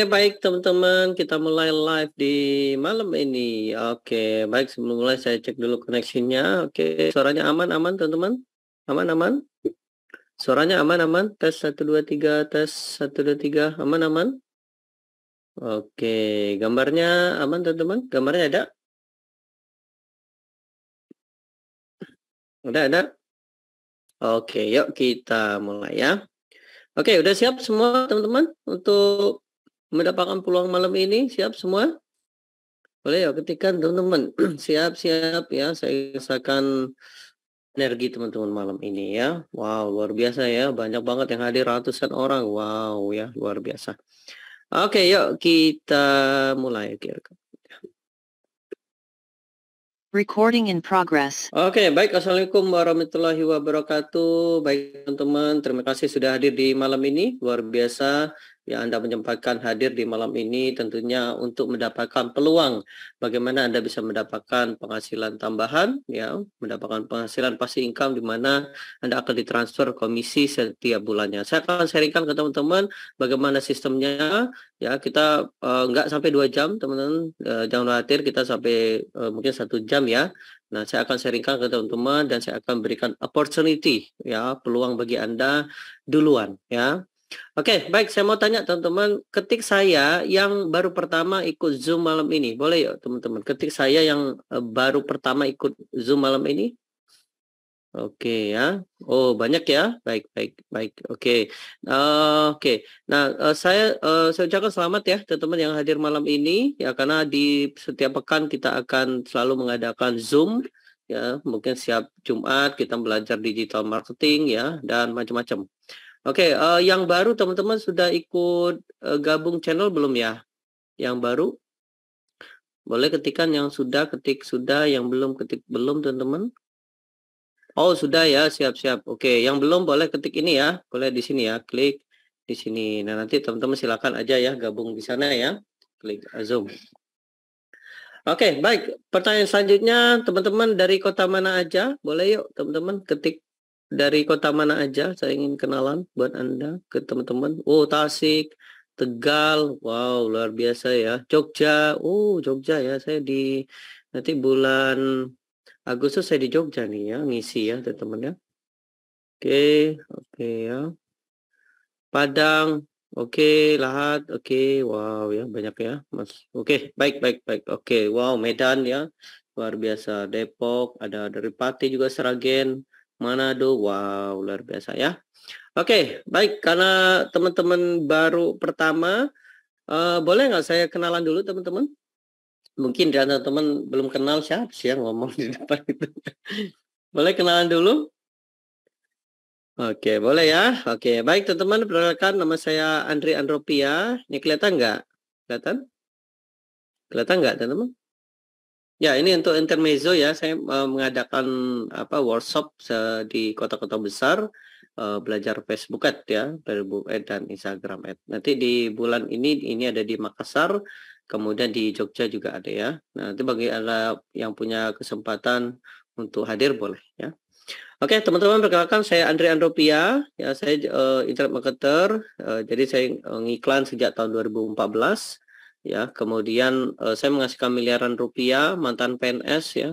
baik teman-teman, kita mulai live di malam ini. Oke, baik sebelum mulai saya cek dulu koneksinya. Oke, suaranya aman-aman teman-teman? Aman-aman? Suaranya aman-aman? Tes 1 2 3, tes 1 2 3, aman-aman? Oke, gambarnya aman teman-teman? Gambarnya ada? Ada? Oke, yuk kita mulai ya. Oke, udah siap semua teman-teman untuk mendapatkan peluang malam ini? Siap semua? Boleh ya ketikan teman-teman. Siap-siap ya, saya rasakan energi teman-teman malam ini ya. Wow, luar biasa ya. Banyak banget yang hadir, ratusan orang. Wow ya, luar biasa. Oke, yuk kita mulai. Recording in progress. Oke, baik. Assalamualaikum warahmatullahi wabarakatuh. Baik teman-teman, terima kasih sudah hadir di malam ini. Luar biasa ya Anda menyempatkan hadir di malam ini tentunya untuk mendapatkan peluang bagaimana Anda bisa mendapatkan penghasilan tambahan ya, mendapatkan penghasilan pasti income di mana Anda akan ditransfer komisi setiap bulannya. Saya akan sharingkan ke teman-teman bagaimana sistemnya ya. Kita nggak sampai 2 jam teman-teman, jangan khawatir, kita sampai mungkin 1 jam ya. Nah, saya akan sharingkan ke teman-teman dan saya akan berikan opportunity ya, peluang bagi Anda duluan ya. Oke, baik, saya mau tanya teman-teman, ketik saya yang baru pertama ikut Zoom malam ini. Boleh ya teman-teman, ketik saya yang baru pertama ikut Zoom malam ini. Oke ya. Oh, banyak ya. Baik. Oke. Oke. Nah, saya ucapkan selamat ya teman-teman yang hadir malam ini ya, karena di setiap pekan kita akan selalu mengadakan Zoom ya. Mungkin setiap Jumat kita belajar digital marketing ya dan macam-macam. Oke, yang baru teman-teman sudah ikut gabung channel belum ya? Yang baru boleh ketikan, yang sudah ketik sudah, yang belum ketik belum teman-teman. Oh, sudah ya, siap-siap. Oke, yang belum boleh ketik ini ya. Boleh di sini ya, klik di sini. Nah, nanti teman-teman silakan aja ya gabung di sana ya. Klik Zoom. Oke, baik. Pertanyaan selanjutnya, teman-teman dari kota mana aja? Boleh yuk, teman-teman ketik dari kota mana aja. Saya ingin kenalan buat Anda ke teman-teman. Oh, Tasik, Tegal. Wow, luar biasa ya. Jogja. Oh, Jogja ya. Saya di nanti bulan Agustus saya di Jogja nih ya, ngisi ya teman-teman ya. Oke ya. Padang, oke. Lahat, oke. Wow ya, banyak ya, Mas. Oke, baik. Oke, wow, Medan ya, luar biasa. Depok, ada dari Pati juga, Seragen, Manado, wow, luar biasa ya. Oke, baik. Karena teman-teman baru pertama, boleh nggak saya kenalan dulu teman-teman? Mungkin teman-teman belum kenal, siapa sih yang ngomong di depan itu. Boleh kenalan dulu? Oke, boleh ya. Oke, baik teman-teman, perkenalkan nama saya Andri Andropia. Ini kelihatan nggak? Kelihatan? Kelihatan nggak teman-teman? Ya, ini untuk intermezzo ya. Saya mengadakan workshop di kota-kota besar, belajar Facebook Ads ya, Facebook Ads dan Instagram Ads. Nanti di bulan ini ada di Makassar, kemudian di Jogja juga ada ya. Nah, nanti bagi Anda yang punya kesempatan untuk hadir boleh ya. Oke, teman-teman, perkenalkan saya Andri Andropia. Ya, saya internet marketer. Jadi saya ngiklan sejak tahun 2014. Ya, kemudian saya menghasilkan miliaran rupiah, mantan PNS ya.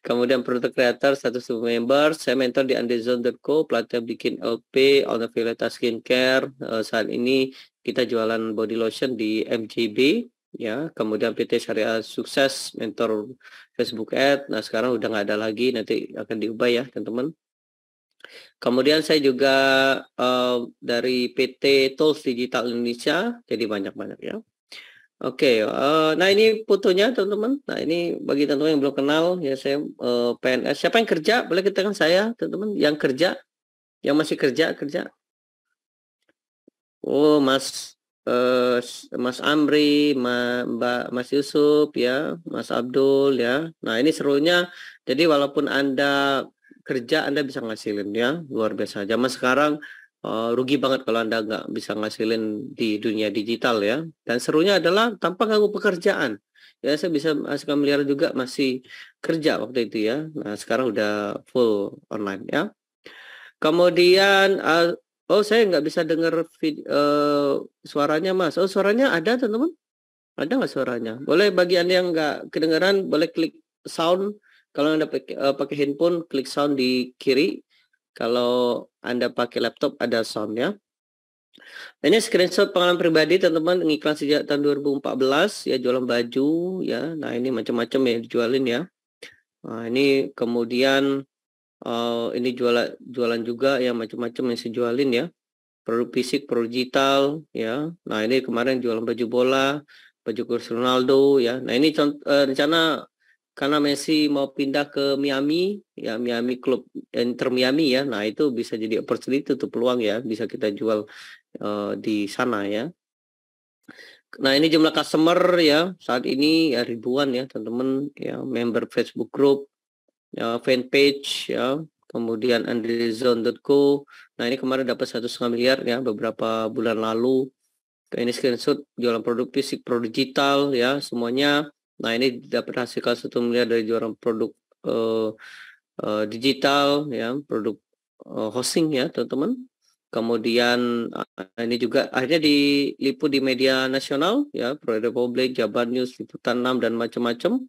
Kemudian produk creator, status member. Saya mentor di andezone.co, pelatihan bikin LP, owner Violeta Skincare. Saat ini kita jualan body lotion di MJB. Ya, kemudian PT Syariah Sukses, mentor Facebook Ad. Nah, sekarang udah nggak ada lagi, nanti akan diubah ya teman-teman. Kemudian saya juga dari PT Tools Digital Indonesia, jadi banyak-banyak ya. Oke, nah ini fotonya teman-teman. Nah, ini bagi teman-teman yang belum kenal ya, saya PNS. Siapa yang kerja? Boleh katakan saya teman-teman yang kerja, yang masih kerja. Oh, Mas Amri, Mbak Mas Yusuf ya, Mas Abdul ya. Nah, ini serunya. Jadi walaupun Anda kerja, Anda bisa ngasilin ya, luar biasa. Zaman sekarang rugi banget kalau Anda nggak bisa ngasilin di dunia digital ya. Dan serunya adalah tanpa ganggu pekerjaan. Ya, saya bisa menghasilkan miliar juga masih kerja waktu itu ya. Nah, sekarang udah full online ya. Kemudian Oh, saya nggak bisa dengar suaranya, Mas. Oh, suaranya ada, teman-teman? Ada nggak suaranya? Boleh bagi Anda yang nggak kedengaran, boleh klik sound. Kalau Anda pakai handphone, klik sound di kiri. Kalau Anda pakai laptop, ada soundnya. Ini screenshot pengalaman pribadi, teman-teman. Ngiklan sejak tahun 2014, ya jualan baju, ya. Nah, ini macam-macam ya dijualin ya. Nah, ini kemudian ini jualan juga ya, macam-macam yang saya jualin ya. Produk fisik, produk digital, ya. Nah, ini kemarin jualan baju bola, baju Cristiano Ronaldo, ya. Nah, ini rencana karena Messi mau pindah ke Miami, ya, Miami klub Inter Miami ya. Nah, itu bisa jadi opportunity, itu peluang ya, bisa kita jual di sana ya. Nah, ini jumlah customer ya saat ini ya ribuan ya, teman-teman ya, member Facebook group, ya, fanpage ya, kemudian andrezone.co. Nah, ini kemarin dapat 1,5 miliar ya beberapa bulan lalu. Ini screenshot jualan produk fisik, produk digital ya semuanya. Nah, ini dapat hasilkan 1 miliar dari jualan produk digital ya, produk hosting ya, teman-teman. Kemudian ini juga akhirnya diliput di media nasional ya, Pro Republik, Jabar News, Liputan 6 dan macam-macam.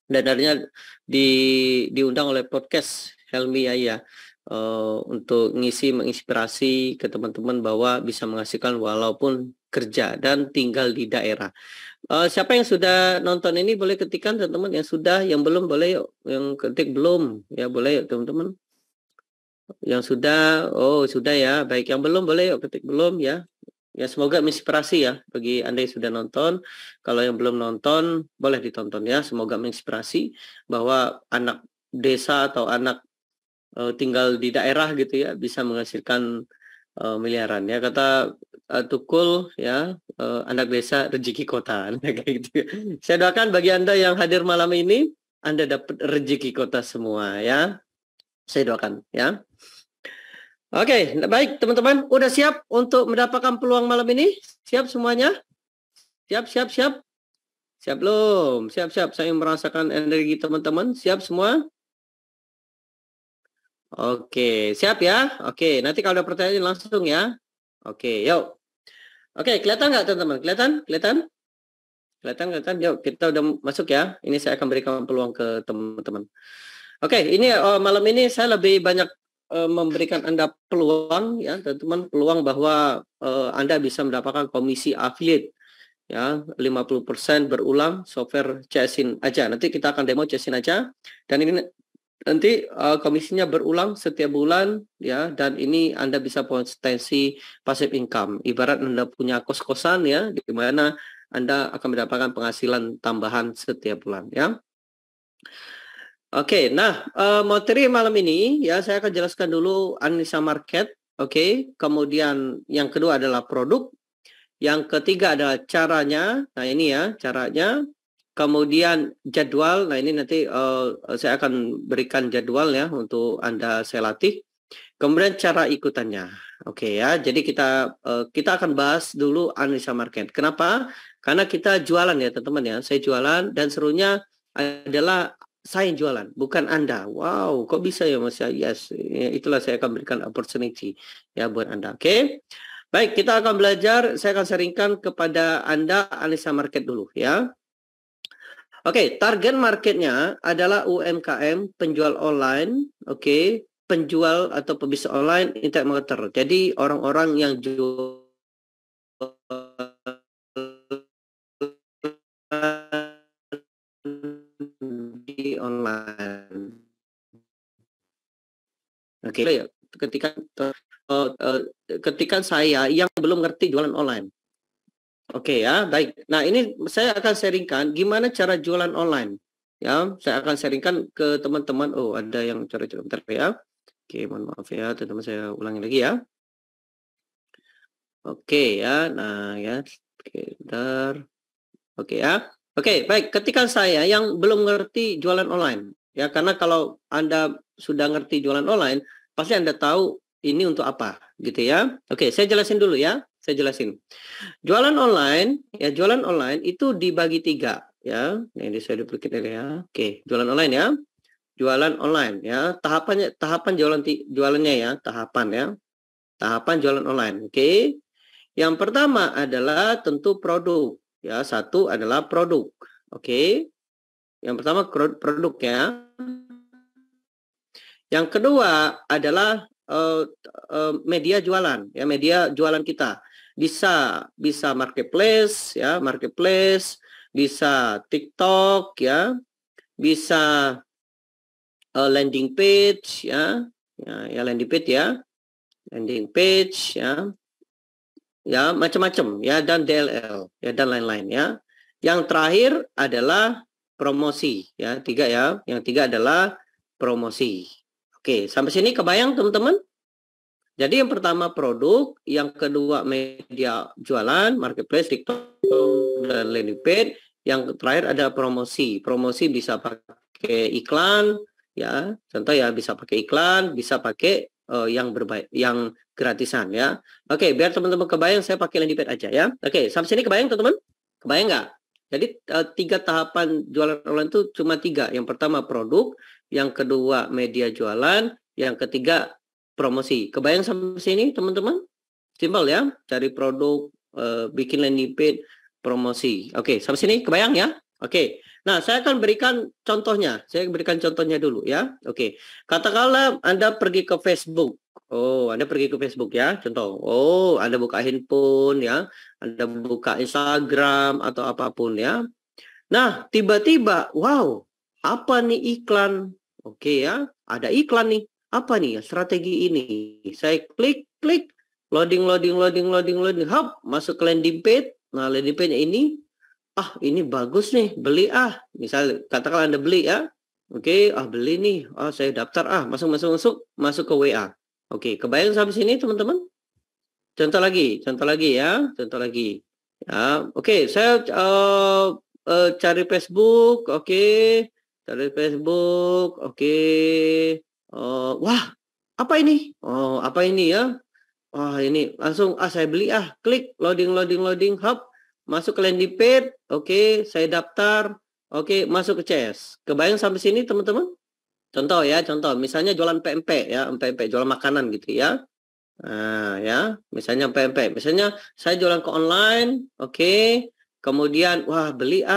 Dan akhirnya diundang oleh podcast Helmi Yahya untuk menginspirasi ke teman-teman bahwa bisa menghasilkan walaupun kerja dan tinggal di daerah. Siapa yang sudah nonton ini boleh ketikkan, teman-teman. Yang sudah, yang belum boleh yuk. Yang ketik belum ya boleh yuk, teman-teman. Yang sudah, oh sudah ya. Baik, yang belum boleh yuk ketik belum ya. Ya, semoga menginspirasi ya bagi Anda yang sudah nonton. Kalau yang belum nonton, boleh ditonton ya. Semoga menginspirasi bahwa anak desa atau anak tinggal di daerah gitu ya bisa menghasilkan miliaran ya. Kata Tukul ya, anak desa rezeki kota. Kayak gitu. Saya doakan bagi Anda yang hadir malam ini, Anda dapat rezeki kota semua ya. Saya doakan ya. Oke, baik teman-teman, udah siap untuk mendapatkan peluang malam ini? Siap semuanya? Siap, siap, siap? Siap belum? Siap, siap. Saya merasakan energi teman-teman. Siap semua? Oke, siap ya? Oke, nanti kalau ada pertanyaan langsung ya. Oke, yuk. Oke, kelihatan nggak teman-teman? Kelihatan? Kelihatan? Kelihatan? Kelihatan? Yuk, kita udah masuk ya. Ini saya akan berikan peluang ke teman-teman. Oke, ini malam ini saya lebih banyak memberikan Anda peluang ya, teman-teman, peluang bahwa Anda bisa mendapatkan komisi affiliate ya, 50% berulang software CSIN aja. Nanti kita akan demo CSIN aja, dan ini nanti komisinya berulang setiap bulan ya, dan ini Anda bisa potensi passive income. Ibarat Anda punya kos-kosan ya, di mana Anda akan mendapatkan penghasilan tambahan setiap bulan ya. Oke, nah materi malam ini ya saya akan jelaskan dulu analisa market, oke. Kemudian yang kedua adalah produk, yang ketiga adalah caranya. Nah ini ya caranya. Kemudian jadwal. Nah ini nanti saya akan berikan jadwal ya untuk Anda saya latih. Kemudian cara ikutannya, oke ya. Jadi kita akan bahas dulu analisa market. Kenapa? Karena kita jualan ya teman-teman ya. Saya jualan dan serunya adalah saya yang jualan, bukan Anda. Wow, kok bisa ya Mas? Yes, itulah saya akan berikan opportunity ya buat Anda. Oke. Baik, kita akan belajar. Saya akan sharingkan kepada Anda analisa market dulu ya. Oke, target marketnya adalah UMKM, penjual online, oke, penjual atau pebisnis online, internet marketer. Jadi orang-orang yang jual di online. Oke, ya. Ketika saya yang belum ngerti jualan online. Oke ya, baik. Nah ini saya akan sharingkan gimana cara jualan online. Ya, saya akan sharingkan ke teman-teman. Oh, ada yang cara-cara bentar ya. Oke, mohon maaf ya, teman-teman, saya ulangi lagi ya. Oke ya, nah ya, oke, bentar. Oke ya. Oke, baik. Ketika saya yang belum ngerti jualan online, ya, karena kalau Anda sudah ngerti jualan online, pasti Anda tahu ini untuk apa, gitu ya. Oke, saya jelasin dulu ya. Saya jelasin. Jualan online, ya jualan online itu dibagi 3 ya. Ini saya duplicate ya. Oke, jualan online ya. Jualan online ya. Tahapan jualannya ya, tahapan ya. tahapan jualan online. Oke. Yang pertama adalah tentu produk. Ya, satu adalah produk. Oke. Yang pertama produk ya. Yang kedua adalah media jualan, ya, media jualan kita. Bisa marketplace, ya, marketplace, bisa TikTok, ya, bisa landing page, ya, ya landing page, ya, landing page, ya macam-macam, ya, dan DLL, ya, dan lain-lain, ya. Yang terakhir adalah promosi, ya, tiga, ya. Yang tiga adalah promosi. Oke, sampai sini kebayang teman-teman? Jadi yang pertama produk, yang kedua media jualan, marketplace, TikTok, dan landing page. Yang terakhir ada promosi. Promosi bisa pakai iklan, ya. Contoh ya, bisa pakai iklan, bisa pakai yang yang gratisan, ya. Oke, biar teman-teman kebayang, saya pakai landing page aja, ya. Oke, sampai sini kebayang teman-teman? Kebayang nggak? Jadi tiga tahapan jualan online itu cuma tiga. Yang pertama produk, yang kedua media jualan, yang ketiga promosi. Kebayang sampai sini teman-teman? Simpel ya, cari produk, bikin landing page, promosi. Oke, sampai sini kebayang ya? Oke. Nah, saya akan berikan contohnya. Saya berikan contohnya dulu ya. Oke. Katakanlah Anda pergi ke Facebook. Oh, Anda pergi ke Facebook ya. Contoh. Oh, Anda buka handphone ya. Anda buka Instagram atau apapun ya. Nah, tiba-tiba, wow, apa nih iklan? Oke ya, ada iklan nih. Apa nih strategi ini? Saya klik, loading, hop, masuk ke landing page. Nah, landing page ini, ini bagus nih, beli Misal, katakan Anda beli ya. Oke, beli nih. Saya daftar masuk ke WA. Oke, kebayang sampai sini teman-teman? Contoh lagi ya, contoh lagi. Ya, oke, saya cari Facebook, oke. Cari Facebook, oke. Wah, apa ini? Oh, apa ini ya? Wah, ini langsung saya beli klik loading, hop, masuk ke landing page, oke, saya daftar, oke, masuk ke CS. Kebayang sampai sini teman-teman? Contoh ya, contoh, misalnya jualan PMP ya, PMP jualan makanan gitu ya. Nah, ya, misalnya PMP, misalnya saya jualan ke online, oke. Kemudian, wah beli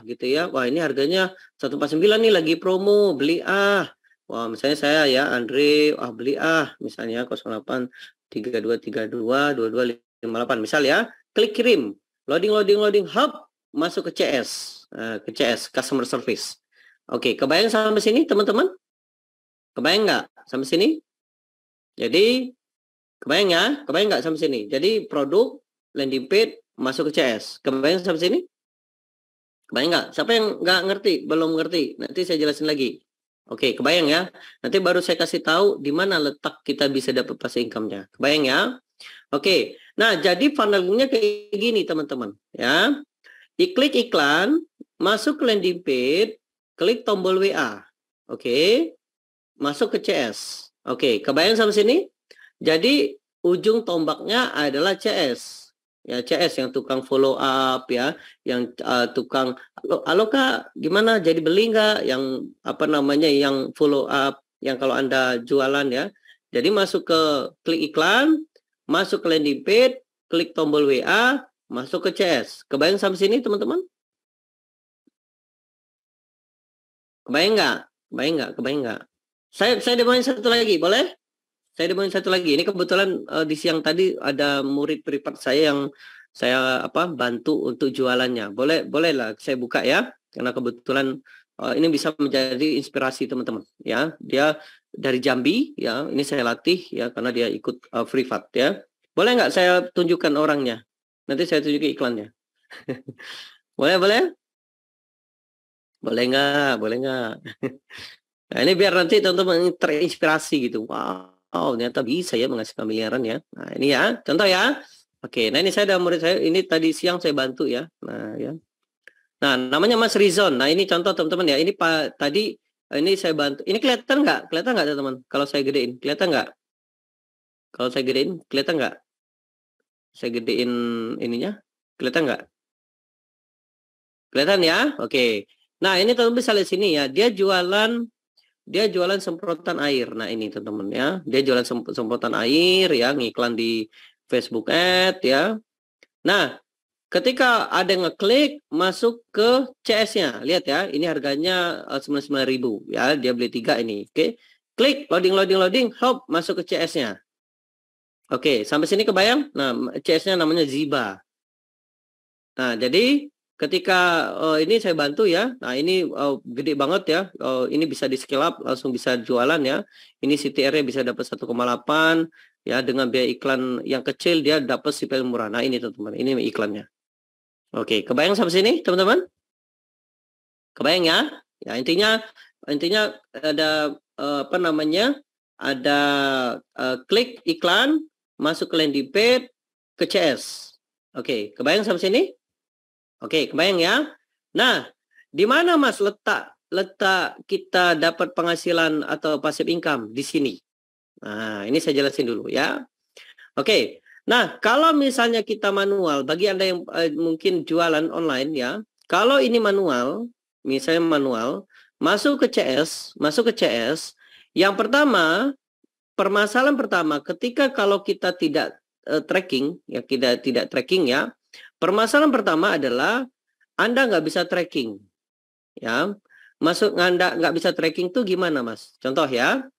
gitu ya. Wah ini harganya 149 nih lagi promo, beli Wah misalnya saya ya, Andre, beli misalnya 08 3232 2258 misal ya. Klik kirim, loading, hop, masuk ke CS, ke CS, customer service. Oke, kebayang sampai sini teman-teman? Kebayang nggak sampai sini? Jadi, kebayang ya? Kebayang nggak sampai sini? Jadi produk, landing page, masuk ke CS. Kebayang sampai sini? Kebayang nggak? Siapa yang nggak ngerti? Belum ngerti? Nanti saya jelasin lagi. Oke, kebayang ya? Nanti baru saya kasih tahu di mana letak kita bisa dapat passive income-nya. Kebayang ya? Oke. Nah, jadi funnel-nya kayak gini teman-teman. Ya. Diklik iklan, masuk ke landing page, klik tombol WA. Oke. Masuk ke CS. Oke, kebayang sampai sini? Jadi ujung tombaknya adalah CS. Ya, CS yang tukang follow up ya, yang tukang halo Kak, gimana jadi beli nggak? Yang apa namanya yang follow up, yang kalau Anda jualan ya. Jadi masuk ke klik iklan, masuk ke landing page, klik tombol WA, masuk ke CS. Kebayang sampai sini teman-teman? Kebayang nggak? Kebayang nggak? Saya demoin satu lagi, boleh? Saya demoin satu lagi. Ini kebetulan di siang tadi ada murid privat saya yang saya bantu untuk jualannya. Boleh lah saya buka ya. Karena kebetulan ini bisa menjadi inspirasi teman-teman ya. Dia dari Jambi ya. Ini saya latih ya karena dia ikut privat ya. Boleh nggak saya tunjukkan orangnya? Nanti saya tunjukin iklannya. Boleh? Boleh nggak? Nah, ini biar nanti teman-teman terinspirasi gitu. Wow, ternyata bisa ya menghasilkan miliaran ya. Nah, ini ya, contoh ya. Oke, nah ini saya ada murid saya, ini tadi siang saya bantu ya. Nah, ya. Nah, namanya Mas Rizon. Nah, ini contoh teman-teman ya. Ini Pak tadi ini saya bantu. Ini kelihatan nggak? Kelihatan nggak teman-teman? Kalau saya gedein, kelihatan nggak? Kalau saya gedein, kelihatan nggak? Saya gedein ininya, kelihatan nggak? Kelihatan ya? Oke. Nah, ini teman-teman bisa lihat sini ya. Dia jualan dia jualan semprotan air. Nah, ini teman-teman ya. Dia jualan semprotan air ya, ngiklan di Facebook Ad ya. Nah, ketika ada yang ngeklik masuk ke CS-nya. Lihat ya, ini harganya 99.000 ya. Dia beli 3 ini. Oke. Klik loading, hop, masuk ke CS-nya. Oke, sampai sini kebayang? Nah, CS-nya namanya Ziba. Nah, jadi ketika ini saya bantu ya. Nah, ini gede banget ya. Ini bisa di scale up, langsung bisa jualan ya. Ini CTR-nya bisa dapat 1,8 ya, dengan biaya iklan yang kecil dia dapat CPL murah. Nah, ini teman-teman, ini iklannya. Oke, kebayang sampai sini, teman-teman? Kebayang ya? Ya, intinya ada apa namanya? Ada klik iklan, masuk ke landing page, ke CS. Oke, kebayang sampai sini? Oke, kebayang ya? Nah, di mana Mas letak kita dapat penghasilan atau passive income di sini? Nah, ini saya jelasin dulu ya. Oke. Nah, kalau misalnya kita manual, bagi Anda yang mungkin jualan online ya, kalau ini manual, misalnya manual, masuk ke CS, yang pertama, permasalahan pertama, ketika kalau kita tidak tracking, ya tidak tracking ya, permasalahan pertama adalah Anda nggak bisa tracking, ya. Masuk Anda nggak bisa tracking tuh gimana, Mas? Contoh ya,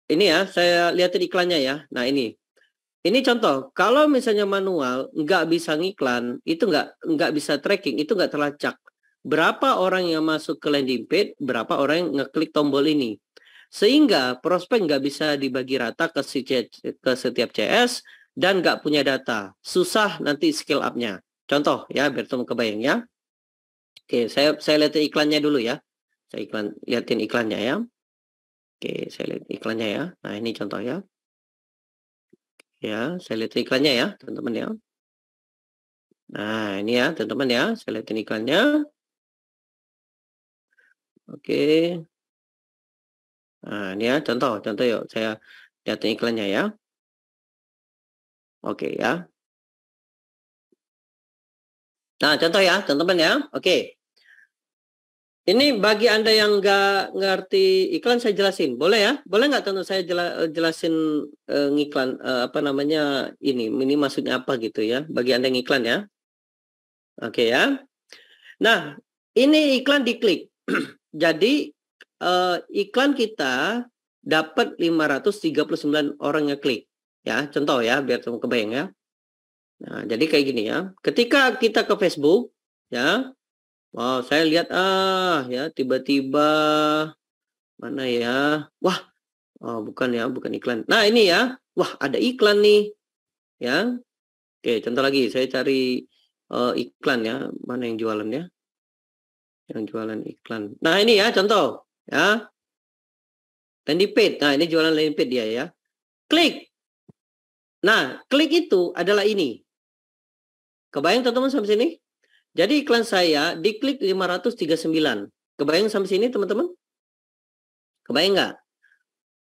ini ya, saya lihatin iklannya ya. Nah ini contoh. Kalau misalnya manual nggak bisa ngiklan, itu nggak bisa tracking, itu nggak terlacak. Berapa orang yang masuk ke landing page, berapa orang yang ngeklik tombol ini. Sehingga prospek nggak bisa dibagi rata ke setiap CS dan nggak punya data. Susah nanti scale up-nya. Contoh ya, biar teman kebayang ya. Oke, saya lihat iklannya dulu ya. Saya lihatin iklannya ya. Oke, saya lihat iklannya ya. Nah, ini contoh ya. Ya, saya lihat iklannya ya, teman-teman ya. Nah, ini ya, teman-teman ya. Saya lihatin iklannya. Oke. Nah, ini ya, contoh yuk. Saya lihatin iklannya ya. Oke ya. Nah, contoh ya, teman-teman ya. Oke. Ini bagi Anda yang nggak ngerti iklan, saya jelasin. Boleh ya? Boleh nggak teman saya jelasin ngiklan, apa namanya ini maksudnya apa gitu ya, bagi Anda yang ngiklan ya. Oke ya. Nah, ini iklan diklik. Jadi, iklan kita dapat 539 orang ngeklik. Ya, contoh ya, biar teman kebayang ya. Nah, jadi kayak gini ya. Ketika kita ke Facebook, ya, wow, saya lihat ya tiba-tiba mana ya? Wah, bukan ya, bukan iklan. Nah, ini ya. Wah, ada iklan nih. Ya. Oke, contoh lagi, saya cari iklan ya. Mana yang jualan ya? Yang jualan iklan. Nah, ini ya contoh, ya. Landing page. Nah, ini jualan landing page dia ya. Klik. Nah, klik itu adalah ini. Kebayang teman-teman sampai sini? Jadi iklan saya diklik 539. Kebayang sampai sini teman-teman? Kebayang nggak?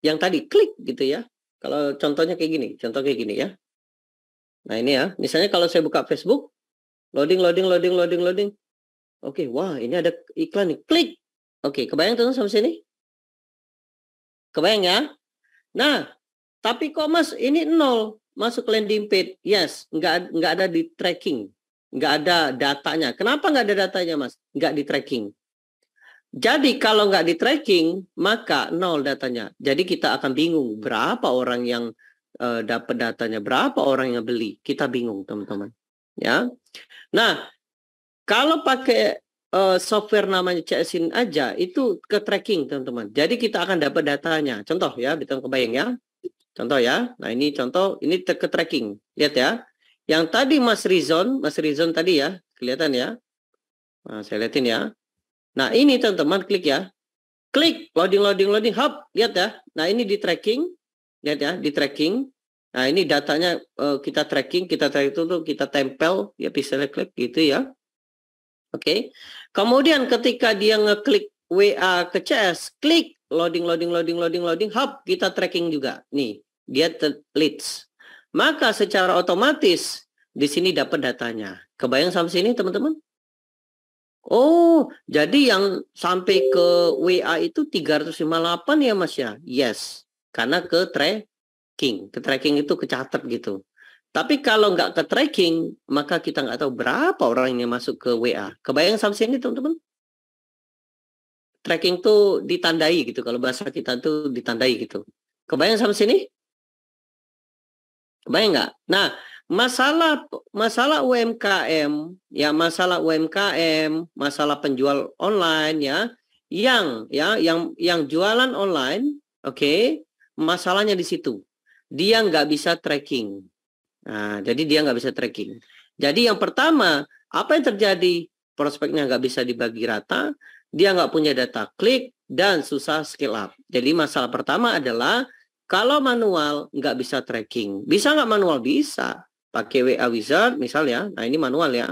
Yang tadi klik gitu ya. Kalau contohnya kayak gini, ya. Nah ini ya, misalnya kalau saya buka Facebook, loading. Oke, wah ini ada iklan nih, klik. Oke, kebayang teman-teman sampai sini? Kebayang ya? Nah, tapi kok Mas ini 0 masuk landing page? Yes, nggak ada di tracking. Nggak ada datanya. Kenapa nggak ada datanya, Mas? Nggak di tracking. Jadi kalau nggak di tracking, maka 0 datanya. Jadi kita akan bingung berapa orang yang dapat datanya, berapa orang yang beli. Kita bingung, teman-teman. Ya. Nah, kalau pakai software namanya CSIN aja, itu ke tracking, teman-teman. Jadi kita akan dapat datanya. Contoh ya, bisa kebayang ya. Contoh ya. Nah, ini contoh, ini ke tracking. Lihat ya. Yang tadi Mas Rizon tadi ya, kelihatan ya. Nah, saya lihatin ya. Nah, ini teman-teman klik ya. Klik, loading, hop, lihat ya. Nah, ini di tracking. Lihat ya, di tracking. Nah, ini datanya kita tracking itu tuh kita tempel, ya bisa klik gitu ya. Oke. Kemudian ketika dia ngeklik WA ke CS, klik loading, hop, kita tracking juga. Nih, dia leads. Maka secara otomatis di sini dapat datanya. Kebayang sampai sini teman-teman? Oh, jadi yang sampai ke WA itu 358 ya Mas ya? Yes, karena ke tracking. Ke tracking itu kecatat gitu. Tapi kalau nggak ke tracking, maka kita nggak tahu berapa orang yang masuk ke WA. Kebayang sampai sini teman-teman? Tracking tuh ditandai gitu. Kalau bahasa kita tuh ditandai gitu. Kebayang sampai sini? Kebayang nggak? Nah, masalah UMKM, ya masalah UMKM, masalah penjual online yang jualan online, oke, masalahnya di situ. Dia nggak bisa tracking. Nah, jadi dia nggak bisa tracking. Jadi yang pertama, apa yang terjadi? Prospeknya nggak bisa dibagi rata, dia nggak punya data klik, dan susah scale up. Jadi masalah pertama adalah kalau manual nggak bisa tracking. Bisa nggak manual? Bisa. Pakai WA Wizard misal ya. Nah ini manual ya.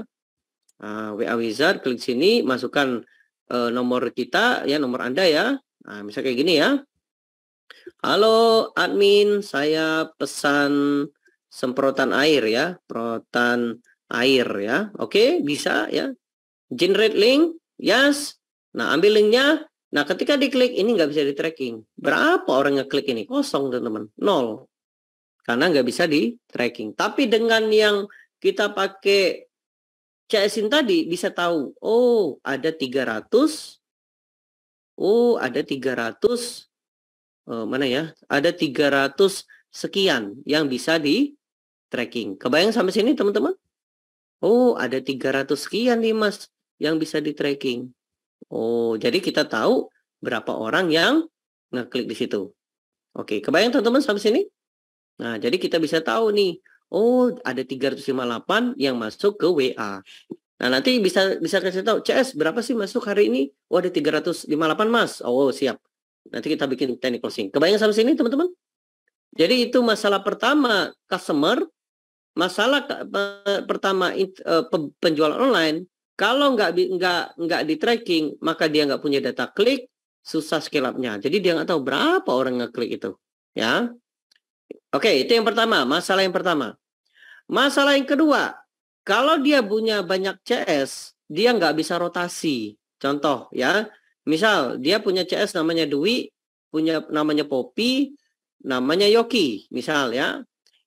Nah, WA Wizard, klik sini, masukkan nomor kita, ya nomor Anda ya. Nah misal kayak gini ya. Halo admin, saya pesan semprotan air ya, semprotan air ya. Oke, bisa ya. Generate link, yes. Nah, ambil linknya. Nah, ketika diklik ini nggak bisa di tracking. Berapa orang ngeklik ini? Kosong, teman-teman. 0. Karena nggak bisa di tracking. Tapi dengan yang kita pakai CS-in tadi bisa tahu. Oh, ada 300. Oh, ada 300. Mana ya? Ada 300 sekian yang bisa di tracking. Kebayang sampai sini teman-teman? Oh, ada 300 sekian nih Mas yang bisa di tracking. Oh, jadi kita tahu berapa orang yang ngeklik di situ. Oke, kebayang teman-teman sampai sini? Nah, jadi kita bisa tahu nih. Oh, ada 358 yang masuk ke WA. Nah, nanti bisa kasih tahu, CS berapa sih masuk hari ini? Oh, ada 358 Mas. Oh, siap. Nanti kita bikin teknik closing. Kebayang sampai sini teman-teman? Jadi itu masalah pertama customer, masalah pertama penjualan online. Kalau nggak di tracking, maka dia nggak punya data klik, susah scale up-nya. Jadi dia nggak tahu berapa orang ngeklik itu, ya. Oke, itu yang pertama. Masalah yang pertama. Masalah yang kedua, kalau dia punya banyak CS, dia nggak bisa rotasi. Contoh ya, misal dia punya CS namanya Dwi, punya namanya Poppy, namanya Yoki, misal ya.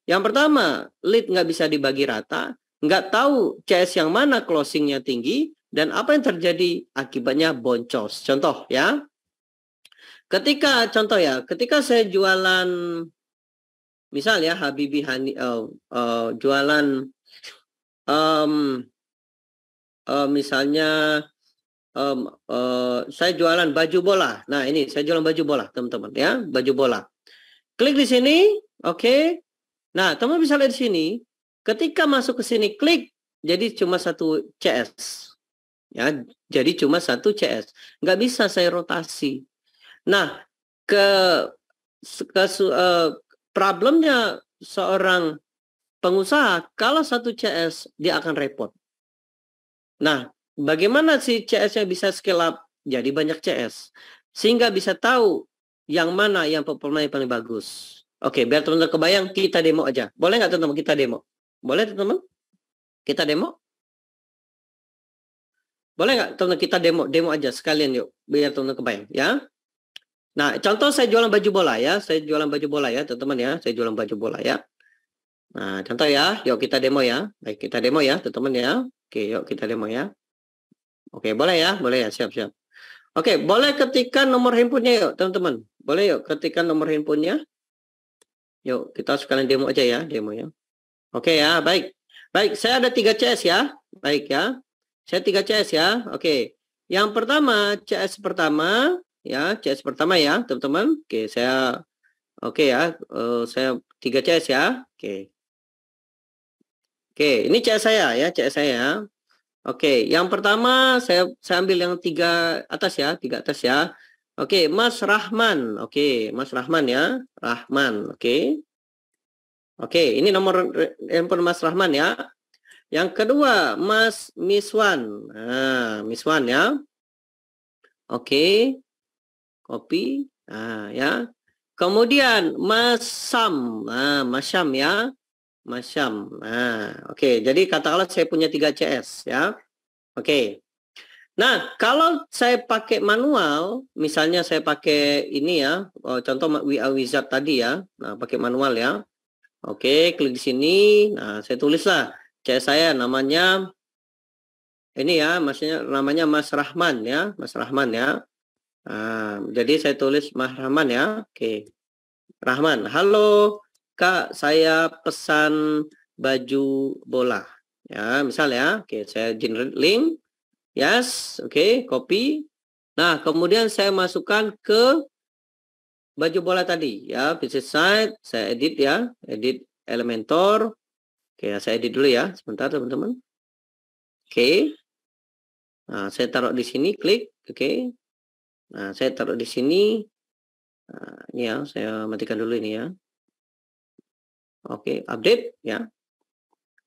Yang pertama, lead nggak bisa dibagi rata, nggak tahu CS yang mana closingnya tinggi, dan apa yang terjadi akibatnya boncos. Contoh ya, ketika saya jualan, misal ya Habibie jualan misalnya saya jualan baju bola. Nah ini saya jualan baju bola teman-teman ya, baju bola. Klik di sini, oke. Nah teman bisa lihat di sini, ketika masuk ke sini klik, jadi cuma satu CS, ya. Jadi cuma satu CS, nggak bisa saya rotasi. Nah problemnya seorang pengusaha, kalau satu CS dia akan repot. Nah, bagaimana si CS-nya bisa scale up? Jadi banyak CS. Sehingga bisa tahu yang mana yang performanya paling bagus. Oke, biar teman-teman kebayang, kita demo aja. Boleh nggak teman-teman kita demo? Boleh teman-teman? Kita demo? Boleh nggak teman-teman kita demo aja sekalian yuk. Biar teman-teman kebayang ya. Nah, contoh saya jualan baju bola ya. Saya jualan baju bola ya teman-teman ya. Saya jualan baju bola ya. Nah, contoh ya. Yuk kita demo ya. Baik, kita demo ya teman-teman ya. Oke, yuk kita demo ya. Oke, boleh ya? Boleh ya? Siap-siap. Oke, boleh ketikkan nomor handphonenya yuk, teman-teman. Boleh yuk ketikkan nomor handphonenya. Yuk, kita sekalian demo aja ya, demo ya. Oke ya, baik. Baik, saya ada 3 CS ya. Baik ya. Saya 3 CS ya. Oke. Yang pertama, CS pertama ya, CS pertama ya, teman-teman. Oke, saya ya, saya 3 CS ya. Oke. Oke, ini CS saya ya, CS saya. Oke, yang pertama saya ambil yang 3 atas ya, 3 atas ya. Oke, Mas Rahman. Oke, Mas Rahman ya, Rahman. Oke. Oke, ini nomor handphone Mas Rahman ya. Yang kedua, Mas Miswan. Nah, Miswan ya. Oke. Copy. Nah, ya. Kemudian Mas Sam. Nah, Mas Sam ya. Mas Syam. Nah, oke. Jadi katakanlah saya punya 3 CS ya. Oke. Nah, kalau saya pakai manual, misalnya saya pakai ini ya, contoh WA Wizard tadi ya. Nah, pakai manual ya. Oke, klik di sini. Nah, saya tulislah CS saya namanya ini ya, maksudnya namanya Mas Rahman ya, Mas Rahman ya. Nah, jadi saya tulis Mas Rahman ya. Oke. Rahman, halo Kak, saya pesan baju bola. Ya, misal ya. Oke, saya generate link. Yes, oke, copy. Nah, kemudian saya masukkan ke baju bola tadi ya, business site, saya edit ya, edit Elementor. Oke, saya edit dulu ya, sebentar teman-teman. Oke. Nah, saya taruh di sini, klik, oke. Nah, saya taruh di sini. Nah, ini ya, saya matikan dulu ini ya. Oke, update ya.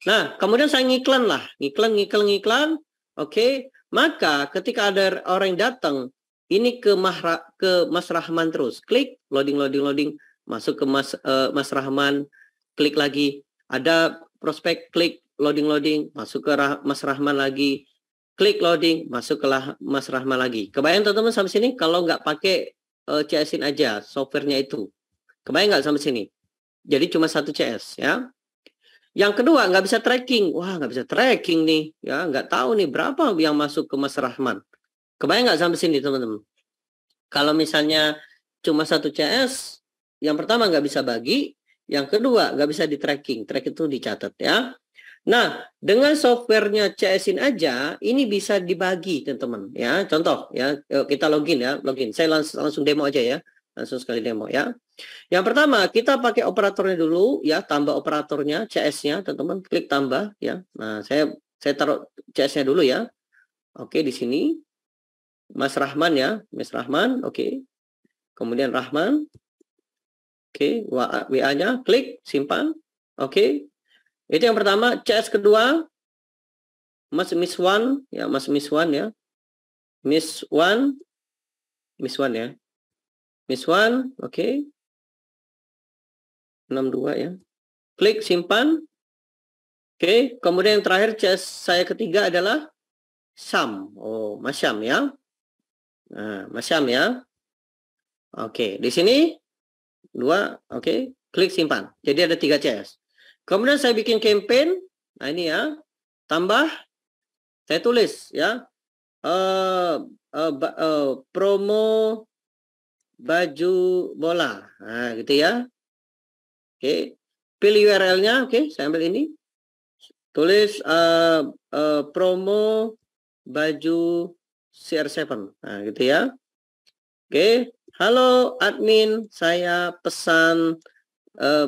Nah, kemudian saya ngiklan lah, ngiklan. Oke, maka ketika ada orang yang datang, ini ke Mas Rahman terus, klik loading, masuk ke Mas Rahman, klik lagi, ada prospek, klik loading, masuk ke Mas Rahman lagi, klik loading, masuk ke Mas Rahman lagi. Kebayang teman-teman sampai sini? Kalau nggak pakai CS-in aja softwarenya itu, kebayang nggak sampai sini? Jadi cuma satu CS ya. Yang kedua, nggak bisa tracking. Wah, nggak bisa tracking nih. Ya, nggak tahu nih berapa yang masuk ke Mas Rahman. Kebayang nggak sampai sini, teman-teman? Kalau misalnya cuma satu CS, yang pertama nggak bisa bagi, yang kedua nggak bisa di tracking. Track itu dicatat ya. Nah, dengan softwarenya CS-in aja, ini bisa dibagi, teman-teman. Ya, contoh ya, kita login ya, login. Saya langsung demo aja ya, langsung sekali demo ya. Yang pertama, kita pakai operatornya dulu ya, tambah operatornya, CS-nya, teman-teman, klik tambah ya. Nah, saya taruh CS-nya dulu ya. Oke, di sini Mas Rahman ya, Mas Rahman, oke. Kemudian Rahman. Oke, WA-nya klik simpan. Oke. Itu yang pertama, CS kedua Miss One ya, Miss One ya. Miss One ya. Miss One, oke. 62 ya. Klik simpan. Oke, kemudian yang terakhir CS saya ketiga adalah Syam. Oh, Mas Syam ya. Nah, Mas Syam ya. Oke, di sini dua, oke, klik simpan. Jadi ada 3 CS. Kemudian saya bikin campaign. Nah, ini ya. Tambah saya tulis ya. Promo baju bola. Nah, gitu ya. Oke. Pilih URL-nya, oke, saya ambil ini. Tulis promo baju CR7. Nah, gitu ya. Oke. Halo admin, saya pesan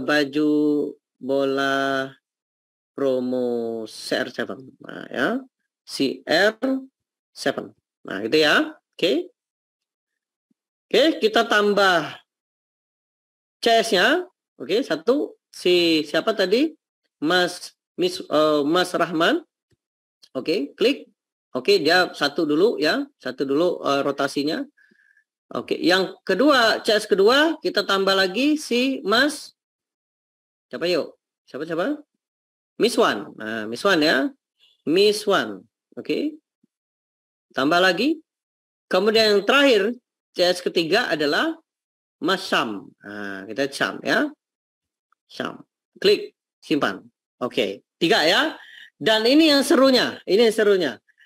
baju bola promo CR7. Nah, ya. CR7. Nah, gitu ya. Oke. Oke, kita tambah CS-nya. Oke, satu siapa tadi? Mas Rahman. Oke, klik. Oke, dia satu dulu ya, satu dulu rotasinya. Oke, yang kedua, CS kedua kita tambah lagi si Mas siapa yuk? Siapa? Miss One. Nah, Miss One ya. Miss One. Oke. Tambah lagi. Kemudian yang terakhir, CS ketiga adalah Mas Syam. Nah, kita Syam ya. Syam. Klik, simpan. Oke, 3 ya. Dan ini yang serunya.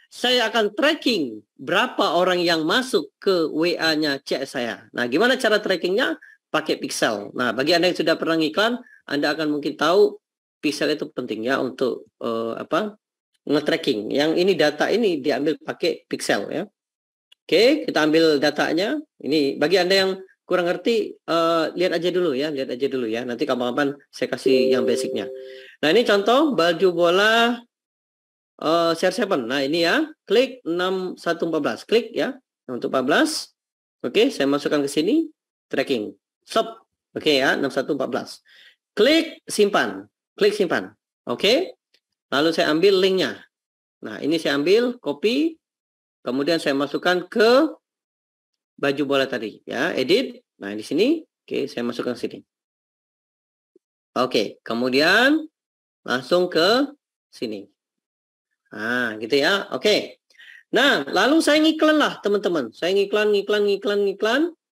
Saya akan tracking berapa orang yang masuk ke WA-nya CS saya. Nah, gimana cara trackingnya? Pakai pixel. Nah, bagi Anda yang sudah pernah ngiklan, Anda akan mungkin tahu pixel itu penting ya untuk nge-tracking. Yang ini data ini diambil pakai pixel ya. Oke, kita ambil datanya. Ini bagi Anda yang kurang ngerti, lihat aja dulu ya. Nanti kapan-kapan saya kasih yang basicnya. Nah, ini contoh baju bola CR7. Nah, ini ya, klik 6114. Klik ya, 6114. Oke, saya masukkan ke sini. Tracking. Stop. Oke ya, 6114. Klik simpan. Oke. Lalu saya ambil linknya. Nah, ini saya ambil, copy. Kemudian saya masukkan ke baju bola tadi. Ya, edit. Nah, di sini. Oke, saya masukkan ke sini. Oke, kemudian langsung ke sini. Nah, gitu ya. Oke. Nah, lalu saya ngiklan lah teman-teman. Saya ngiklan.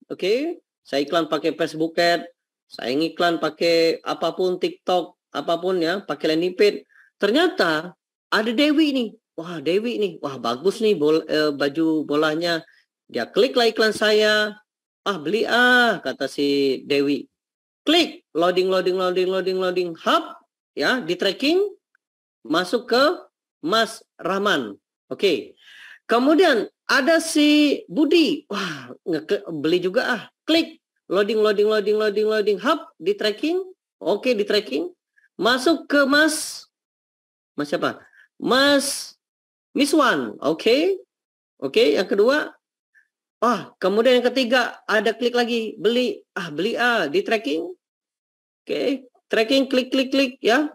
Oke. Saya iklan pakai Facebook Ad. Saya ngiklan pakai apapun, TikTok, apapun ya, pakai landing page. Ternyata ada Dewi nih. Wah, Dewi nih. Wah, bagus nih baju bolanya. Dia klik lah iklan saya. Ah, beli kata si Dewi. Klik, loading. Hub, ya, di tracking, masuk ke Mas Rahman. Oke. Kemudian ada si Budi. Wah, beli juga Klik, loading. Hub, di tracking. Oke, di tracking. Masuk ke Mas siapa? Mas Miswan. Oke. Oke, yang kedua. Kemudian yang ketiga ada klik lagi, beli di tracking. Oke, tracking, klik ya.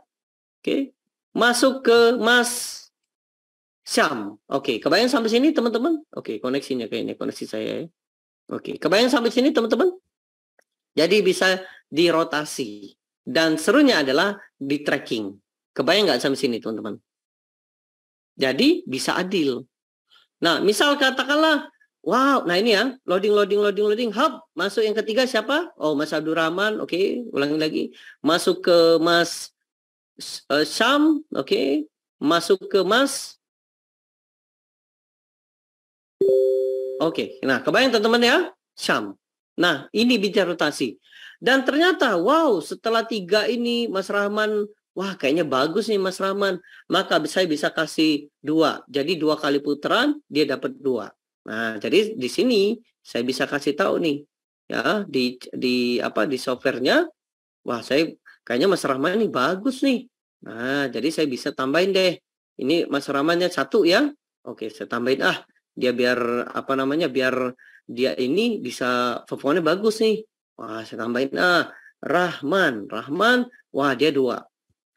Oke. Masuk ke Mas Syam. Oke, kebayang sampai sini teman-teman? Oke, koneksinya kayaknya koneksi saya ya. Oke, kebayang sampai sini teman-teman? Jadi bisa dirotasi. Dan serunya adalah di tracking. Kebayang nggak sampai sini teman-teman? Jadi bisa adil. Nah, misal katakanlah, wow, nah ini ya, loading, hub. Masuk yang ketiga siapa? Oh, Mas Abdurrahman. Oke, ulangi lagi. Masuk ke Mas Syam. Oke. Masuk ke Mas. Oke, nah kebayang teman-teman ya, Syam. Nah, ini bicara rotasi. Dan ternyata, wow, setelah 3 ini, Mas Rahman, wah kayaknya bagus nih Mas Rahman. Maka saya bisa kasih 2. Jadi 2 kali putaran, dia dapat 2. Nah, jadi di sini saya bisa kasih tahu nih, ya di softwarenya, wah saya kayaknya Mas Rahman ini bagus nih. Nah, jadi saya bisa tambahin deh. Ini Mas Rahmannya 1 ya. Oke, saya tambahin dia biar biar dia ini bisa performanya bagus nih. Wah, saya tambahin Rahman, wah dia 2.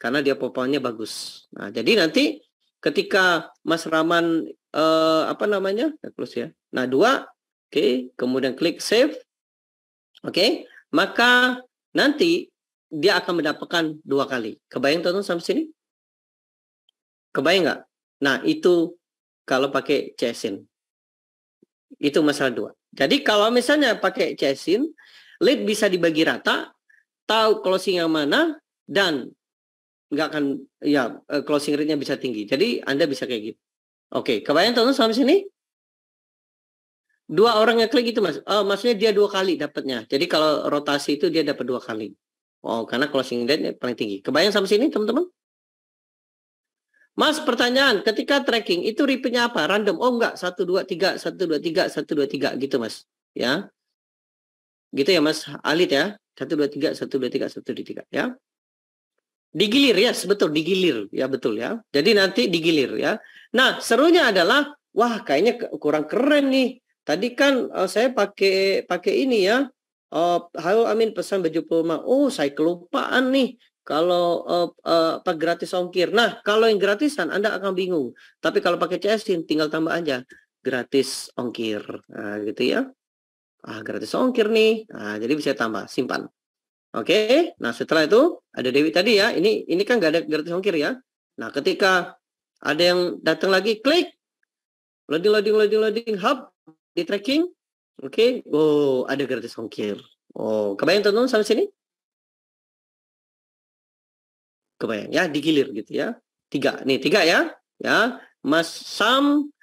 Karena dia performanya bagus. Nah, jadi nanti ketika Mas Rahman close ya. Nah, 2, oke, kemudian klik save. Oke, maka nanti dia akan mendapatkan 2 kali. Kebayang teman-teman sampai sini? Kebayang nggak? Nah, itu kalau pakai CSIN. Itu masalah 2. Jadi kalau misalnya pakai CSIN, lead bisa dibagi rata, tahu closing yang mana, dan nggak akan, closing rate-nya bisa tinggi. Jadi Anda bisa kayak gitu. Oke, kebayang teman-teman sampai sini? 2 orang yang klik itu mas. Maksudnya dia 2 kali dapatnya. Jadi kalau rotasi itu dia dapat 2 kali. Oh, karena closing rate-nya paling tinggi. Kebayang sampai sini teman-teman? Mas, pertanyaan, ketika tracking itu repeat-nya apa? Random? Oh enggak, 1, 2, 3, 1, 2, 3, 1, 2, 3 gitu mas. Ya. Gitu ya mas Alit ya. 1, 2, 3, 1, 2, 3, 1, 2, 3 ya. Digilir ya, betul digilir ya, betul ya. Jadi nanti digilir ya. Nah, serunya adalah wah kayaknya kurang keren nih. Tadi kan saya pakai ini ya. Halo Amin, pesan baju Puma. Oh, saya kelupaan nih. Kalau gratis ongkir. Nah, kalau yang gratisan Anda akan bingung. Tapi kalau pakai CSIN tinggal tambah aja gratis ongkir. Nah, gitu ya. Gratis ongkir nih. Nah, jadi bisa tambah, simpan. Oke. Nah, setelah itu ada Dewi tadi ya. Ini kan nggak ada gratis ongkir ya. Nah, ketika ada yang datang lagi, klik loading hub di tracking. Oke. Oh, ada gratis ongkir. Oh, kebayang teman-teman sampai sini? Kebayang ya, digilir gitu ya. 3 nih, 3 ya. Ya, Mas Sam,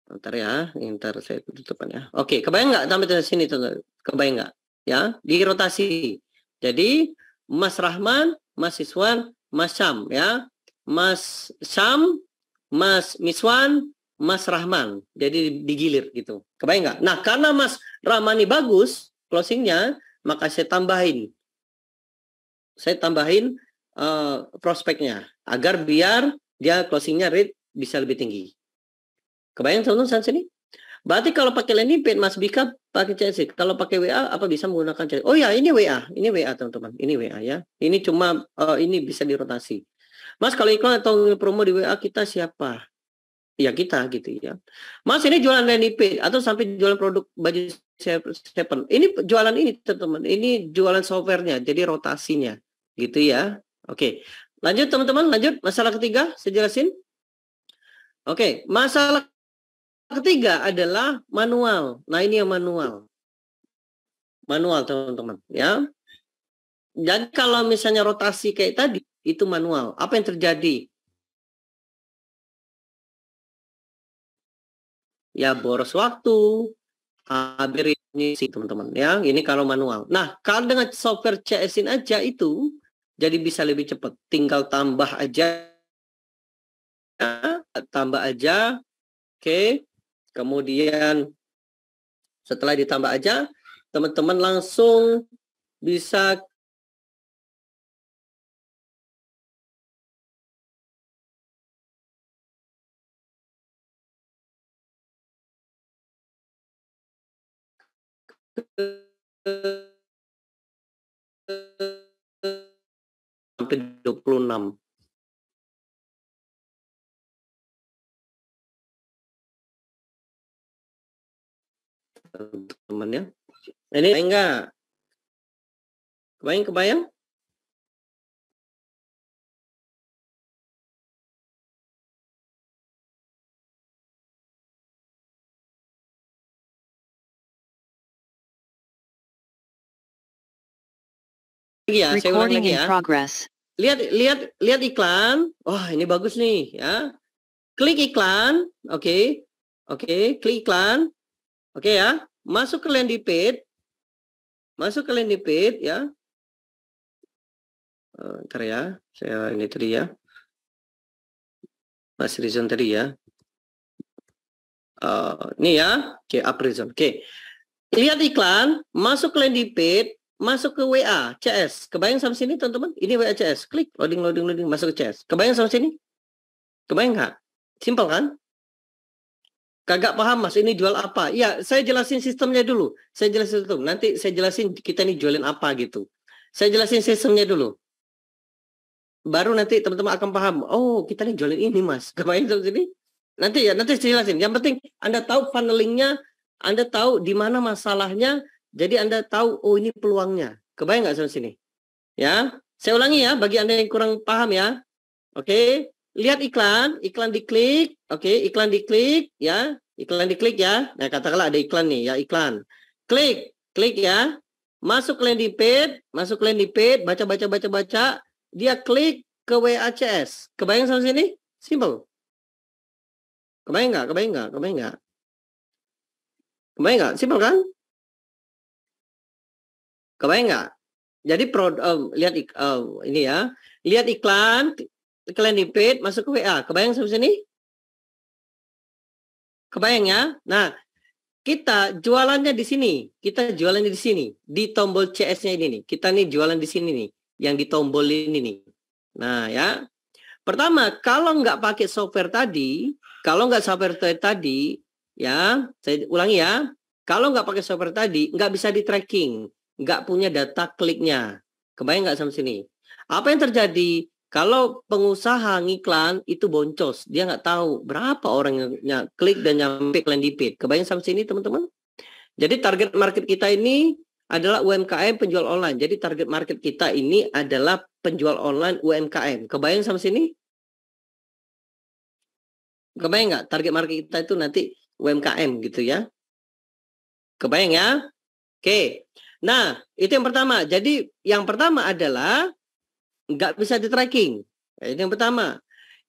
ntar ya, ntar saya tutupan ya. Oke, kebayang nggak sampai sini teman-teman? Kebayang nggak? Ya, di rotasi. Jadi Mas Rahman, Mas Iswan, Mas Sam ya. Mas Sam, Mas Miswan, Mas Rahman. Jadi digilir gitu. Kebayang nggak? Nah, karena Mas Rahman ini bagus closingnya, maka saya tambahin prospeknya agar biar dia closingnya rate bisa lebih tinggi. Kebayang teman-teman saat sini? Berarti kalau pakai landing page Mas Bika pakai CSIN. Kalau pakai WA apa bisa menggunakan CSIN? Oh ya, ini WA teman-teman. Ini WA ya. Ini cuma ini bisa dirotasi. Mas, kalau iklan atau promo di WA kita siapa? Ya kita gitu ya. Mas, ini jualan landing page atau sampai jualan produk baju Seven. Ini jualan ini teman-teman. Ini jualan softwarenya, jadi rotasinya gitu ya. Oke. Lanjut teman-teman, lanjut. Masalah ketiga, saya jelasin. Oke, masalah ketiga adalah manual. Nah, ini yang manual. Manual teman-teman, ya. Jadi kalau misalnya rotasi kayak tadi, itu manual. Apa yang terjadi? Ya boros waktu, habis ini sih teman-teman. Ya, ini kalau manual. Nah, kalau dengan software CS-in aja itu, jadi bisa lebih cepat. Tinggal tambah aja, Oke. Kemudian setelah ditambah aja, teman-teman langsung bisa sampai 26. Teman ya. Ini enggak? Kebayang? Ya, saya ulang Recording lagi in ya. progress. Lihat iklan. Wah, ini bagus nih ya. Klik iklan, oke. Oke, klik iklan. Oke ya. Masuk ke landing page. Ya. Ntar ya, saya ini tadi ya. Mas Rizon tadi ya. Ini ya. Oke, Aprizon. Oke. Lihat iklan, masuk ke landing page, masuk ke WA, CS. Kebayang sampai sini teman-teman? Ini WA CS. Klik, loading, masuk ke CS. Kebayang sampai sini? Kebayang nggak? Simpel kan? Kagak paham mas, ini jual apa? Ya, saya jelasin sistemnya dulu. Nanti saya jelasin kita ini jualin apa gitu. Saya jelasin sistemnya dulu. Baru nanti teman-teman akan paham. Oh, kita nih jualin ini mas. Kebayang sampai sini? Nanti saya jelasin. Yang penting Anda tahu funnelingnya, Anda tahu di mana masalahnya, jadi Anda tahu, oh ini peluangnya. Kebayang nggak sampai sini? Ya, saya ulangi ya, bagi Anda yang kurang paham ya. Oke, lihat iklan diklik. Oke, iklan diklik ya. Nah, katakanlah ada iklan nih ya, iklan. Klik ya. Masuk landing page, baca. Dia klik ke WACS. Kebayang sampai sini? Simple. Kebayang nggak? Simple kan? Kebayang nggak? Jadi lihat ini ya. Lihat iklan landing page, masuk ke WA. Kebayang sampai sini? Kebayang ya? Nah, kita jualannya di sini. Di tombol CS-nya ini nih. Kita nih jualan di sini nih. Yang di tombol ini nih. Nah, ya. Pertama, kalau nggak pakai software tadi, ya, saya ulangi ya. Kalau nggak pakai software tadi, nggak bisa di tracking. Nggak punya data kliknya. Kebayang nggak sampai sini? Apa yang terjadi? Kalau pengusaha ngiklan itu boncos, dia nggak tahu berapa orang yang klik dan nyampe ke landing page. Kebayang sampai sini teman-teman? Jadi target market kita ini adalah UMKM penjual online. Jadi target market kita ini adalah penjual online UMKM. Kebayang sampai sini? Kebayang nggak? Target market kita itu nanti UMKM gitu ya. Kebayang ya? Oke. Nah, itu yang pertama. Jadi yang pertama adalah nggak bisa di-tracking. Itu yang pertama.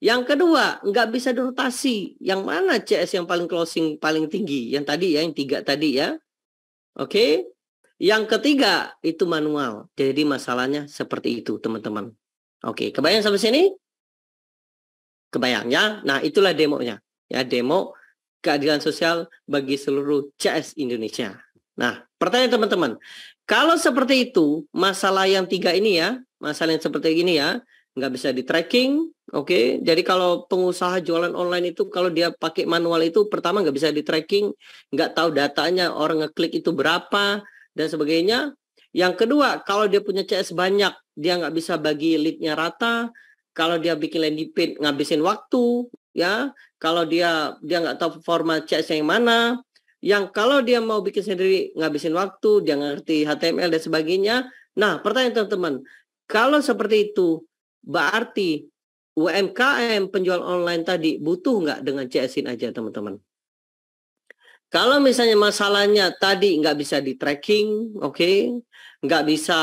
Yang kedua, nggak bisa dirotasi. Yang mana CS yang paling closing paling tinggi? Yang tadi ya, yang 3 tadi ya. Oke. Yang ketiga, itu manual. Jadi masalahnya seperti itu, teman-teman. Oke, kebayang sampai sini? Kebayang ya? Nah, itulah demonya. Ya, demo keadilan sosial bagi seluruh CS Indonesia. Nah, pertanyaan teman-teman. Kalau seperti itu, masalah yang 3 ini ya, masalah yang seperti ini ya, nggak bisa di tracking, oke. Jadi kalau pengusaha jualan online itu, kalau dia pakai manual itu, pertama nggak bisa di tracking, nggak tahu datanya, orang ngeklik itu berapa, dan sebagainya. Yang kedua, kalau dia punya CS banyak, dia nggak bisa bagi lead-nya rata. Kalau dia bikin landing page, ngabisin waktu, ya. Kalau dia nggak tahu format CS yang mana. Yang kalau dia mau bikin sendiri, ngabisin waktu, dia ngerti HTML dan sebagainya. Nah, pertanyaan teman-teman, kalau seperti itu, Berarti UMKM penjual online tadi butuh nggak dengan CS-in aja, teman-teman? Kalau misalnya masalahnya tadi nggak bisa di tracking, oke, nggak bisa,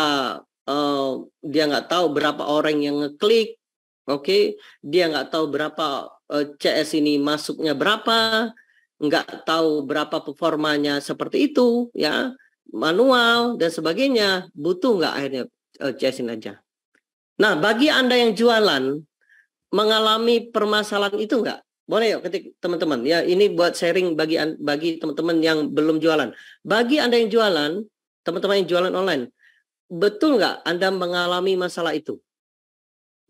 dia nggak tahu berapa orang yang ngeklik, oke, dia nggak tahu berapa CS ini masuknya berapa, nggak tahu berapa performanya seperti itu, ya, manual dan sebagainya, butuh nggak akhirnya CS-in aja. Nah, bagi Anda yang jualan, mengalami permasalahan itu nggak? Boleh yuk ketik teman-teman ya, ini buat sharing bagi teman-teman yang belum jualan. Bagi Anda yang jualan, teman-teman yang jualan online, betul nggak Anda mengalami masalah itu?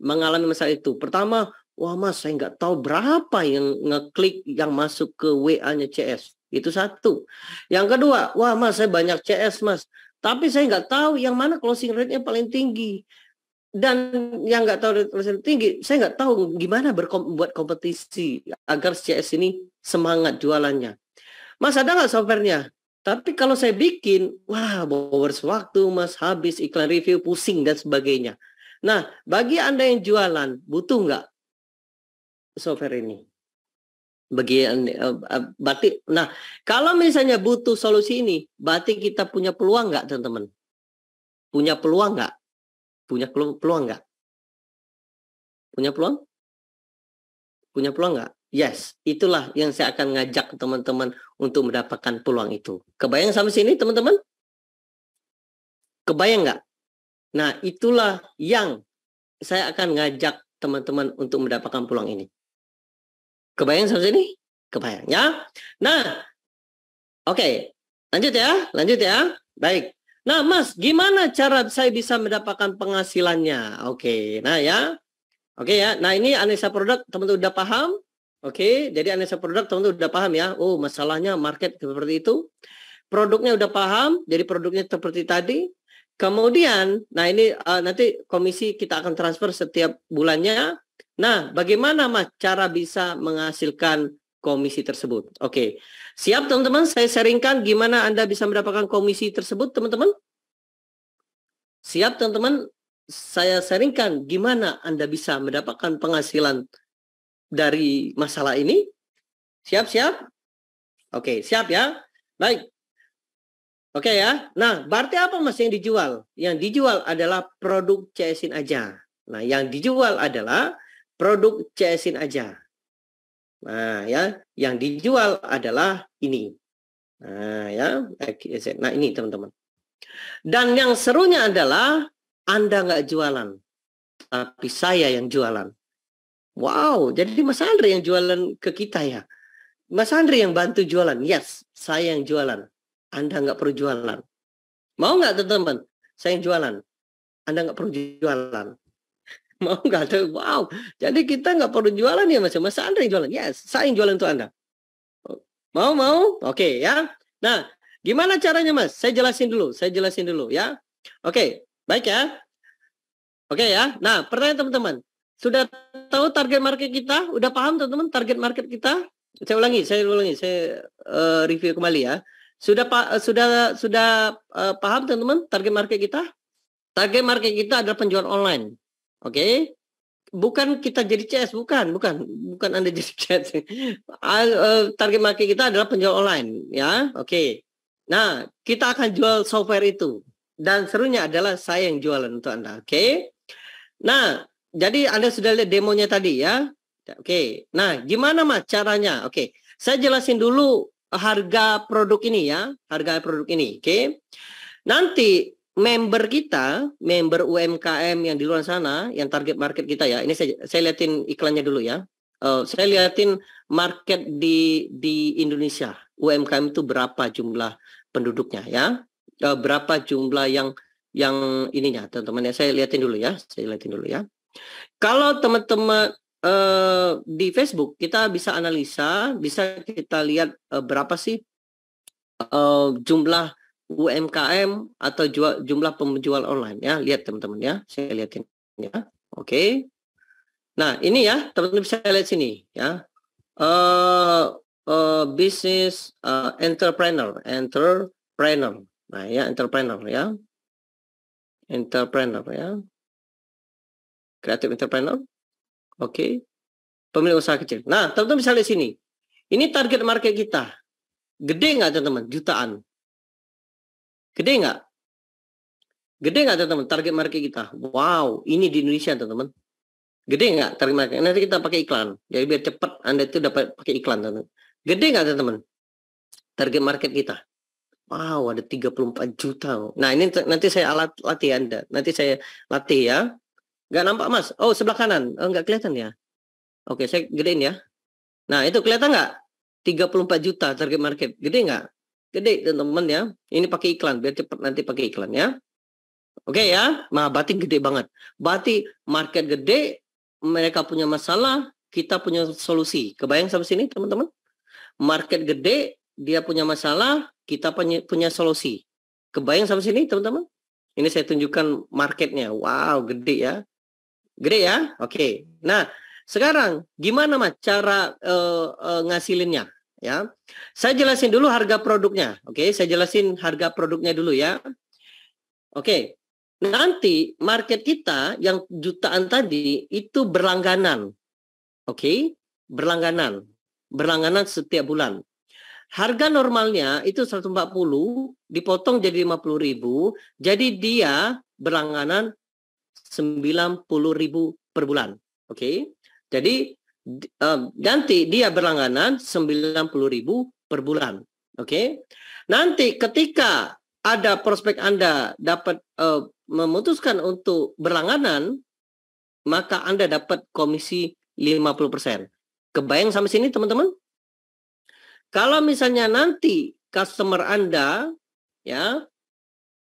Mengalami masalah itu. Pertama, wah Mas, saya nggak tahu berapa yang ngeklik yang masuk ke WA-nya CS. Itu satu. Yang kedua, wah Mas, saya banyak CS Mas, tapi saya nggak tahu yang mana closing rate-nya paling tinggi. Dan yang nggak tahu rate tinggi, saya nggak tahu gimana buat kompetisi agar CS ini semangat jualannya. Mas, ada nggak softwarenya? Tapi kalau saya bikin, wah, boros waktu Mas, habis iklan review, pusing dan sebagainya. Nah, bagi Anda yang jualan, butuh nggak software ini? Berarti, nah, kalau misalnya butuh solusi ini, berarti kita punya peluang nggak, teman-teman? Punya peluang nggak? Punya peluang nggak? Punya peluang? Punya peluang nggak? Yes, itulah yang saya akan ngajak teman-teman untuk mendapatkan peluang itu. Kebayang sampai sini, teman-teman? Kebayang nggak? Nah, itulah yang saya akan ngajak teman-teman untuk mendapatkan peluang ini. Kebayang sampai sini? Kebayang, ya? Nah, oke. Lanjut ya. Baik. Nah, Mas, gimana cara saya bisa mendapatkan penghasilannya? Oke, nah ya. Oke ya, nah ini analisa produk teman-teman udah paham. Oke, jadi analisa produk teman-teman udah paham ya. Oh, masalahnya market seperti itu. Produknya udah paham, jadi produknya seperti tadi. Kemudian, nah ini nanti komisi kita akan transfer setiap bulannya. Nah, bagaimana Mas cara bisa menghasilkan komisi tersebut? Oke, siap teman-teman, saya sharingkan gimana Anda bisa mendapatkan komisi tersebut, teman-teman? Siap teman-teman, saya sharingkan gimana Anda bisa mendapatkan penghasilan dari masalah ini. Siap? Oke, siap ya. Baik. Oke ya. Nah, berarti apa Mas yang dijual? Yang dijual adalah produk CS-in aja. Nah, yang dijual adalah produk CS-in aja. Nah, ya, yang dijual adalah ini. Nah, ya. Nah, ini teman-teman. Dan yang serunya adalah Anda nggak jualan, tapi saya yang jualan. Wow, jadi Mas Andre yang jualan ke kita ya. Mas Andre yang bantu jualan. Yes, saya yang jualan. Anda nggak perlu jualan. Mau nggak teman-teman? Saya yang jualan. Anda nggak perlu jualan. Mau nggak? Wow, jadi kita nggak perlu jualan ya Mas. Mas Andre yang jualan. Yes, saya yang jualan untuk Anda. Mau? Oke ya. Nah, gimana caranya Mas? Saya jelasin dulu ya. Oke, baik ya. Oke ya. Nah, pertanyaan teman-teman. Sudah tahu target market kita? Udah paham teman-teman target market kita? Saya ulangi. Saya review kembali ya. Sudah paham teman-teman target market kita? Target market kita adalah penjualan online. Oke. Bukan kita jadi CS, bukan Anda jadi CS. Target market kita adalah penjual online ya. Oke. Nah, kita akan jual software itu. Dan serunya adalah saya yang jualan untuk Anda. Oke. Nah, jadi Anda sudah lihat demonya tadi ya. Oke. Nah, gimana Mas caranya? Oke. Saya jelasin dulu harga produk ini ya. Harga produk ini. Oke. Nanti member kita, member UMKM yang di luar sana, yang target market kita ya. Ini saya liatin iklannya dulu ya. Saya liatin market di Indonesia. UMKM itu berapa jumlah penduduknya ya? Berapa jumlah yang ininya, teman-teman ya. Saya liatin dulu ya. Kalau teman-teman di Facebook kita bisa analisa, bisa kita lihat berapa sih jumlah UMKM atau jumlah penjual online ya. Lihat teman-teman ya. Saya lihatin ya. Oke. Nah, ini ya, teman-teman bisa lihat sini ya. Business entrepreneur. Nah, ya, entrepreneur ya. Creative entrepreneur. Oke. Pemilik usaha kecil. Nah, teman-teman bisa lihat sini. Ini target market kita. Gede nggak teman-teman? Jutaan. Gede nggak? Gede nggak teman-teman target market kita? Wow, ini di Indonesia teman-teman. Gede nggak target market? Nanti kita pakai iklan. Jadi biar cepat Anda itu dapat pakai iklan teman-teman. Gede nggak teman-teman? Target market kita. Wow, ada 34 juta. Nah, ini nanti saya latih Anda. Nanti saya latih ya. Nggak nampak Mas? Oh, sebelah kanan. Oh, nggak kelihatan ya? Oke, saya gedein ya. Nah, itu kelihatan nggak? 34 juta target market. Gede nggak? Gede teman-teman ya. Ini pakai iklan. Biar cepat nanti pakai iklan ya. Oke ya. Nah, berarti gede banget. Berarti market gede. Mereka punya masalah. Kita punya solusi. Kebayang sampai sini teman-teman? Market gede. Dia punya masalah. Kita punya solusi. Kebayang sampai sini teman-teman? Ini saya tunjukkan marketnya. Wow, gede ya. Gede ya? Oke. Nah, sekarang gimana Mas cara ngasilinnya? Ya, saya jelasin dulu harga produknya. Oke, saya jelasin harga produknya dulu ya. Oke, nanti market kita yang jutaan tadi itu berlangganan. Oke, berlangganan setiap bulan. Harga normalnya itu 140 dipotong jadi 50.000, jadi dia berlangganan 90.000 per bulan. Oke. Jadi nanti dia berlangganan 90.000 per bulan. Oke. Nanti ketika ada prospek Anda dapat memutuskan untuk berlangganan, maka Anda dapat komisi 50%. Kebayang sampai sini teman-teman? Kalau misalnya nanti customer Anda ya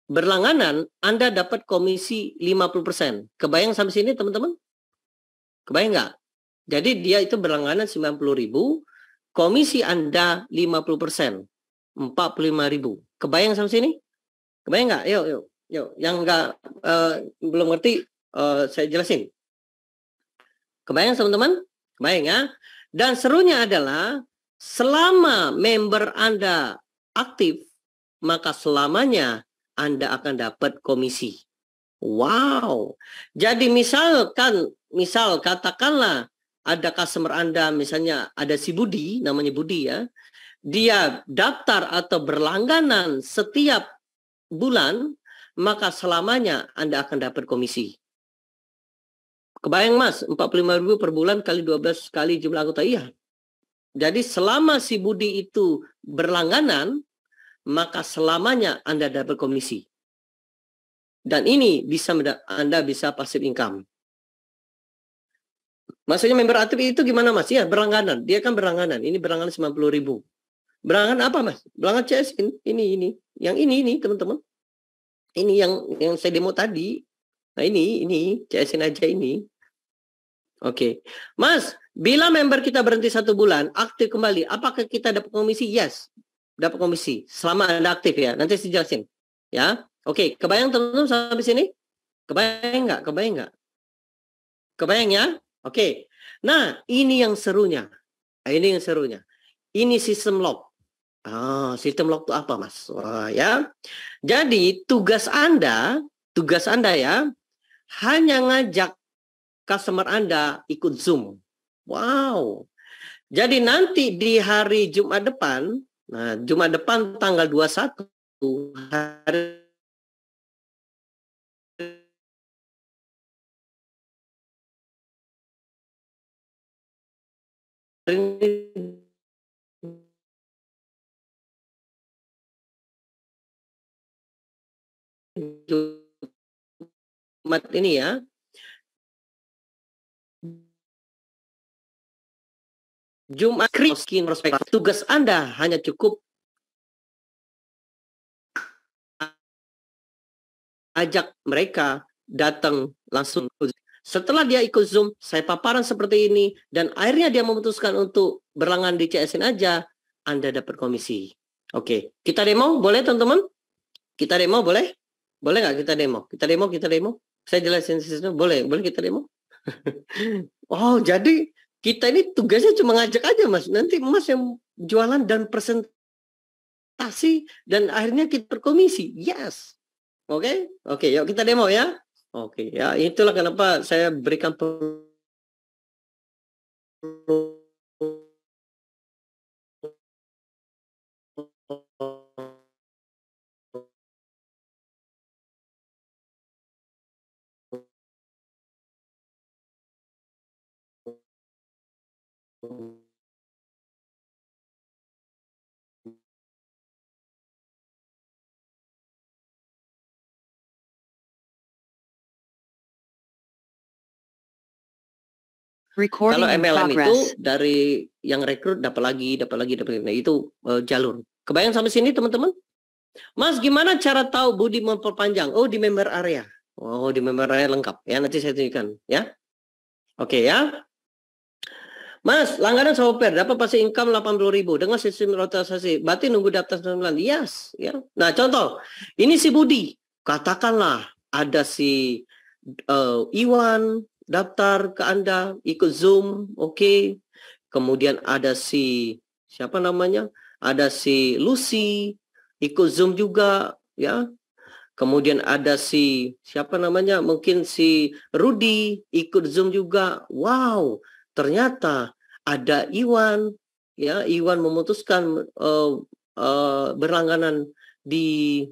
berlangganan, Anda dapat komisi 50%. Kebayang sampai sini teman-teman? Kebayang nggak? Jadi dia itu berlangganan 90.000, komisi Anda 50%, 45.000. Kebayang sampai sini? Kebayang nggak? Yuk. Yang nggak belum ngerti, saya jelasin. Kebayang teman-teman? Kebayang ya? Dan serunya adalah selama member Anda aktif, maka selamanya Anda akan dapat komisi. Wow. Jadi misal katakanlah ada customer Anda, misalnya ada si Budi, namanya Budi ya. Dia daftar atau berlangganan setiap bulan, maka selamanya Anda akan dapat komisi. Kebayang Mas, 45.000 per bulan kali 12 kali jumlah anggota. Iya. Jadi selama si Budi itu berlangganan, maka selamanya Anda dapat komisi. Dan ini bisa Anda bisa passive income. Maksudnya member aktif itu gimana Mas? Ya berlangganan. Dia kan berlangganan. Ini berlangganan 90.000. Berlangganan apa Mas? Berlangganan CS ini. Yang ini teman-teman. Ini yang saya demo tadi. Nah ini CS aja ini. Oke. Mas, bila member kita berhenti 1 bulan, aktif kembali, apakah kita dapat komisi? Yes. Dapat komisi. Selama Anda aktif ya. Nanti saya jelasin. Ya. Oke, kebayang teman-teman sampai sini? Kebayang nggak? Kebayang ya? Oke. Nah, ini yang serunya. Ini sistem lock. Sistem lock itu apa, Mas? Wah, ya. Jadi, tugas Anda ya, hanya ngajak customer Anda ikut Zoom. Wow. Jadi nanti di hari Jumat depan, Jumat depan tanggal 21 hari Jumat ini ya. Jumat Kriskin prospek. Tugas Anda hanya cukup ajak mereka datang langsung. Setelah dia ikut Zoom, saya paparan seperti ini, dan akhirnya dia memutuskan untuk berlangganan di CSN aja, Anda dapat komisi. Oke, kita demo, boleh teman-teman? Kita demo, boleh? Boleh nggak kita demo? Kita demo. Saya jelasin sistem, boleh kita demo? Wow, jadi kita ini tugasnya cuma ngajak aja Mas. Nanti Mas yang jualan dan presentasi, dan akhirnya kita berkomisi. Yes. Oke, yuk kita demo ya. Oke, ya itulah kenapa saya berikan kalau Recording in MLM itu progress. dari yang rekrut dapat lagi. Nah, itu jalur. Kebayang sampai sini teman-teman? Mas, gimana cara tahu Budi memperpanjang? Oh, di member area. Oh, di member area lengkap. Ya, nanti saya tunjukkan. Ya, oke ya. Mas, langganan software dapat pasti income 80.000 dengan sistem rotasi. Berarti nunggu daftar 9 bulan. Yes, ya. Nah, contoh. Ini si Budi. Katakanlah ada si Iwan daftar ke Anda, ikut Zoom, oke. Kemudian ada si siapa namanya? Ada si Lucy ikut Zoom juga, ya. Kemudian ada si siapa namanya? Mungkin si Rudy ikut Zoom juga. Wow, ternyata ada Iwan, ya. Iwan memutuskan berlangganan di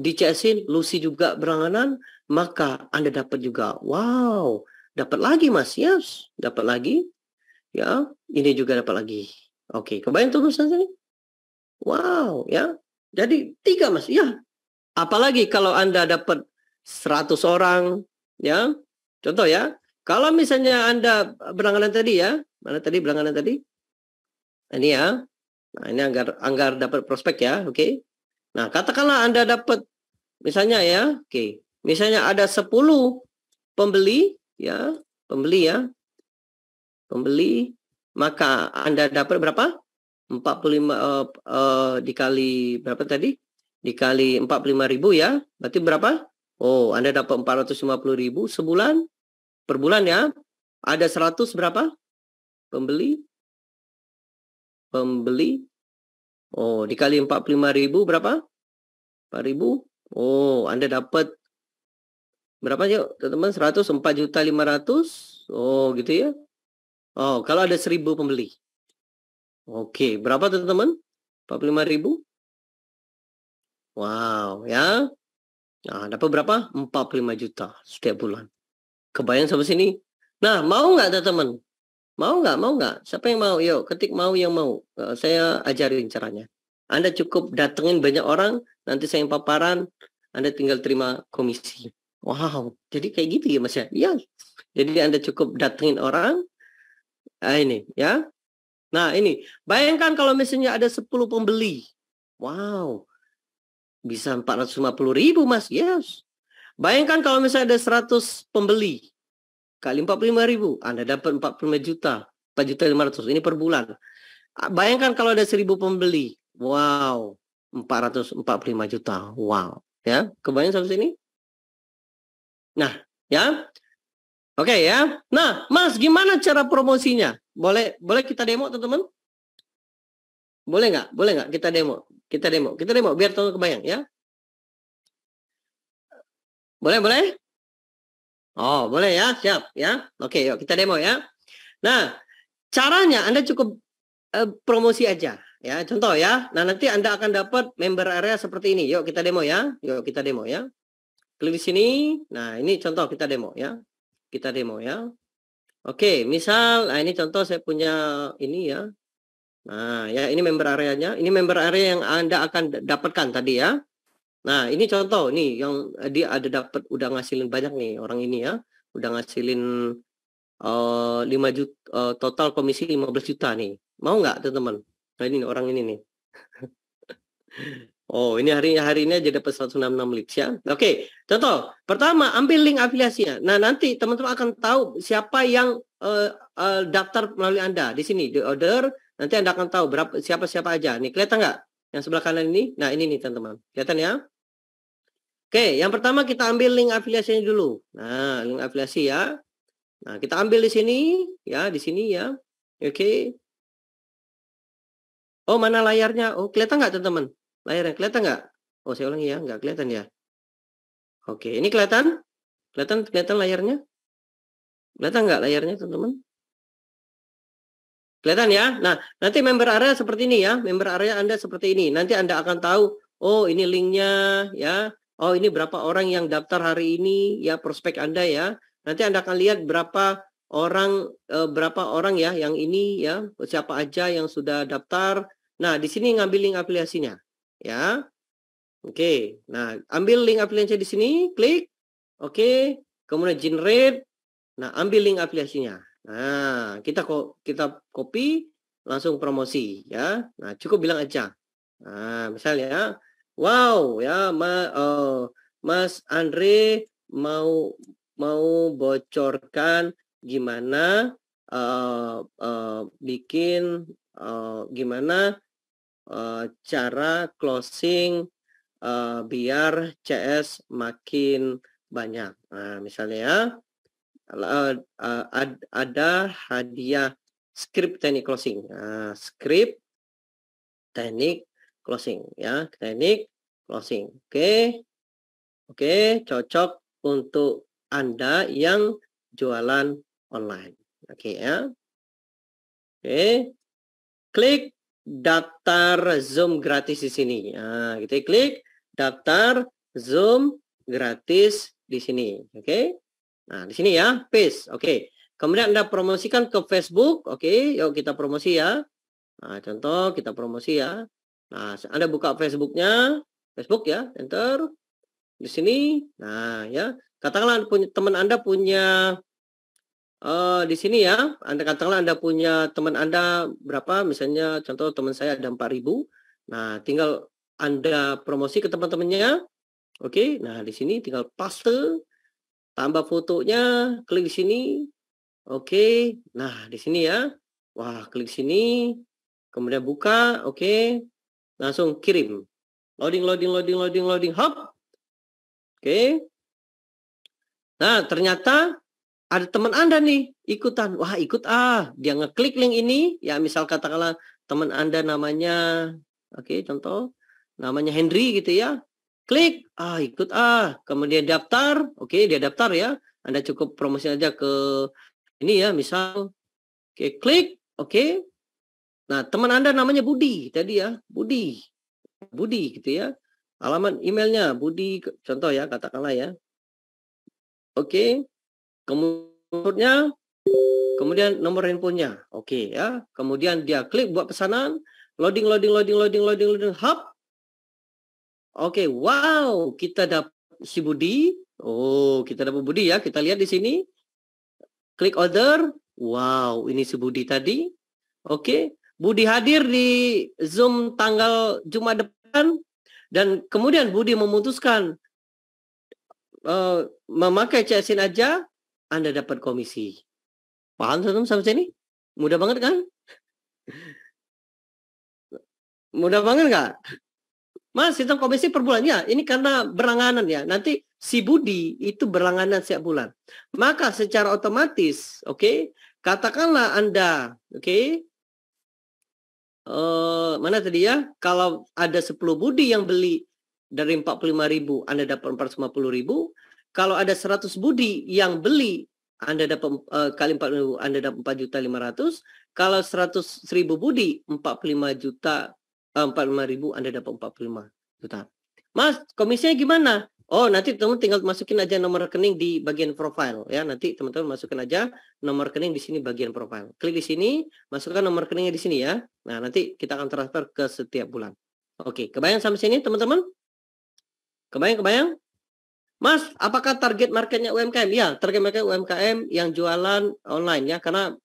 CS-in, Lucy juga berlangganan, maka Anda dapat juga. Wow, dapat lagi Mas. Yes, dapat lagi. Ya, ini juga dapat lagi. Oke, kebayang tuh Mas ini? Wow, ya. Jadi 3 Mas. Ya, apalagi kalau Anda dapat 100 orang, ya. Contoh ya, kalau misalnya Anda berlangganan tadi ya, mana tadi berlangganan tadi? Ini ya. Nah, ini anggar dapat prospek ya, oke. Nah, katakanlah Anda dapat misalnya ya, oke. Misalnya ada 10 pembeli ya, pembeli, maka Anda dapat berapa? 45 dikali berapa tadi? Dikali 45.000 ya. Berarti berapa? Oh, Anda dapat 450.000 sebulan per bulan ya. Ada 100 berapa? Pembeli. Oh, dikali 45.000 berapa? 4.000. Oh, Anda dapat berapa yuk, teman-teman? 104.500.000. Oh, gitu ya. Oh, kalau ada 1.000 pembeli. Oke, berapa teman-teman? 45.000. Wow, ya. Nah, dapat berapa? 45 juta setiap bulan. Kebayang sampai sini? Nah, mau nggak teman-teman? Mau nggak? Siapa yang mau? Yuk, ketik mau yang mau. Saya ajarin caranya. Anda cukup datengin banyak orang, nanti saya yang paparan, Anda tinggal terima komisi. Wow, jadi kayak gitu ya Mas ya? Iya. Jadi Anda cukup datengin orang, ini ya. Nah, ini. Bayangkan kalau misalnya ada 10 pembeli. Wow, bisa 450.000 Mas. Yes. Bayangkan kalau misalnya ada 100 pembeli. Kali 45.000. Anda dapat 45 juta. 4.500.000. Ini per bulan. Bayangkan kalau ada 1.000 pembeli. Wow. 445 juta. Wow. Ya, kebayang sampai sini? Nah, ya. Oke ya. Nah, Mas, gimana cara promosinya? Boleh kita demo, teman-teman? Boleh nggak? Kita demo. Kita demo biar teman kebayang ya. Boleh? Oh, boleh ya. Siap ya. Oke, yuk kita demo ya. Nah, caranya Anda cukup promosi aja ya. Contoh ya. Nah, nanti Anda akan dapat member area seperti ini. Yuk kita demo ya. Klik di sini. Nah, ini contoh kita demo ya. Kita demo ya. Oke, misal nah ini contoh saya punya ini ya. Nah, ya ini member areanya. Ini member area yang Anda akan dapatkan tadi ya. Nah, ini contoh nih yang dia ada dapat udah ngasilin banyak nih orang ini ya. Udah ngasilin 5 juta total komisi 15 juta nih. Mau nggak teman-teman? Nah, ini orang ini nih. Oh, ini hari ini aja dapat 166 leads ya. Oke, contoh. Pertama, ambil link afiliasinya. Nah, nanti teman-teman akan tahu siapa yang daftar melalui Anda. Di sini, di order, nanti Anda akan tahu berapa siapa aja. Nih, kelihatan nggak? Yang sebelah kanan ini? Nah, ini nih teman-teman. Kelihatan ya? Oke, yang pertama kita ambil link afiliasinya dulu. Nah, link afiliasi ya. Nah, kita ambil di sini ya, Oke. Oh, mana layarnya? Oh, kelihatan nggak teman-teman? Layarnya kelihatan nggak? Oh, saya ulangi ya, nggak kelihatan ya. Oke, ini kelihatan? Kelihatan layarnya? Kelihatan nggak layarnya, teman-teman? Kelihatan ya? Nah, nanti member area seperti ini ya. Member area Anda seperti ini. Nanti Anda akan tahu, oh ini linknya ya. Oh ini berapa orang yang daftar hari ini ya, prospek Anda ya. Nanti Anda akan lihat berapa orang ya yang ini ya, siapa aja yang sudah daftar. Nah, di sini ngambil link afiliasinya ya. Oke. Nah, ambil link afiliasinya di sini, klik. Oke. Kemudian generate. Nah, ambil link afiliasinya. Nah, kita copy langsung promosi ya. Nah, cukup bilang aja. Nah, misalnya, wow ya, Mas Andre mau bocorkan gimana bikin gimana cara closing biar CS makin banyak. Nah, misalnya ya, ada hadiah script teknik closing. Nah, script teknik closing ya, teknik closing. Oke, cocok untuk Anda yang jualan online. Oke ya. Oke. Klik daftar Zoom gratis di sini. Nah, kita klik daftar Zoom gratis di sini. Oke. Nah, di sini ya, paste. Oke. Kemudian Anda promosikan ke Facebook. Oke, yuk kita promosi ya. Nah, contoh kita promosi ya. Nah, Anda buka Facebook-nya, Facebook ya, enter di sini. Nah, ya, katakanlah teman Anda punya di sini ya, katakanlah Anda punya teman Anda berapa, misalnya contoh teman saya ada 4.000. Nah, tinggal Anda promosi ke teman-temannya. Oke, nah di sini tinggal paste, tambah fotonya, klik di sini. Oke, nah di sini ya. Wah, klik sini, kemudian buka, oke. Langsung kirim. Loading, hop. Oke. Nah, ternyata ada teman Anda nih ikutan. Wah, ikut dia ngeklik link ini ya, misal katakanlah teman Anda namanya contoh namanya Henry gitu ya. Klik, ikut kemudian daftar. Oke, dia daftar ya. Anda cukup promosi aja ke ini ya, misal klik, oke. Nah, teman Anda namanya Budi tadi ya, Budi gitu ya. Alamat emailnya Budi contoh ya, katakanlah ya. Oke. Kemudian nomor handphonenya. Oke ya. Kemudian dia klik buat pesanan, loading, hop. Oke, wow, kita dapat si Budi. Oh, kita dapat Budi ya. Kita lihat di sini. Klik order. Wow, ini si Budi tadi. Oke, Budi hadir di Zoom tanggal Jumat depan, dan kemudian Budi memutuskan memakai CSN aja, Anda dapat komisi. Paham teman-teman sampai sini? Mudah banget kan? Mudah banget nggak? Mas, sistem komisi per bulan ya. Ini karena berlangganan ya. Nanti si Budi itu berlangganan setiap bulan. Maka secara otomatis, katakanlah Anda, mana tadi ya? Kalau ada 10 Budi yang beli dari 45.000, Anda dapat 450.000. Kalau ada 100 Budi yang beli, Anda dapat kali 40.000, Anda dapat 4.500.000. Kalau 100.000 Budi, 45.000, Anda dapat 45 juta. Mas, komisinya gimana? Oh, nanti teman tinggal masukin aja nomor rekening di bagian profile ya. Nanti teman-teman masukin aja nomor rekening di sini bagian profile. Klik di sini, masukkan nomor rekeningnya di sini ya. Nah, nanti kita akan transfer ke setiap bulan. Oke, kebayang sampai sini teman-teman? Kebayang? Mas, apakah target marketnya UMKM? Ya, target market UMKM yang jualan online ya. Karena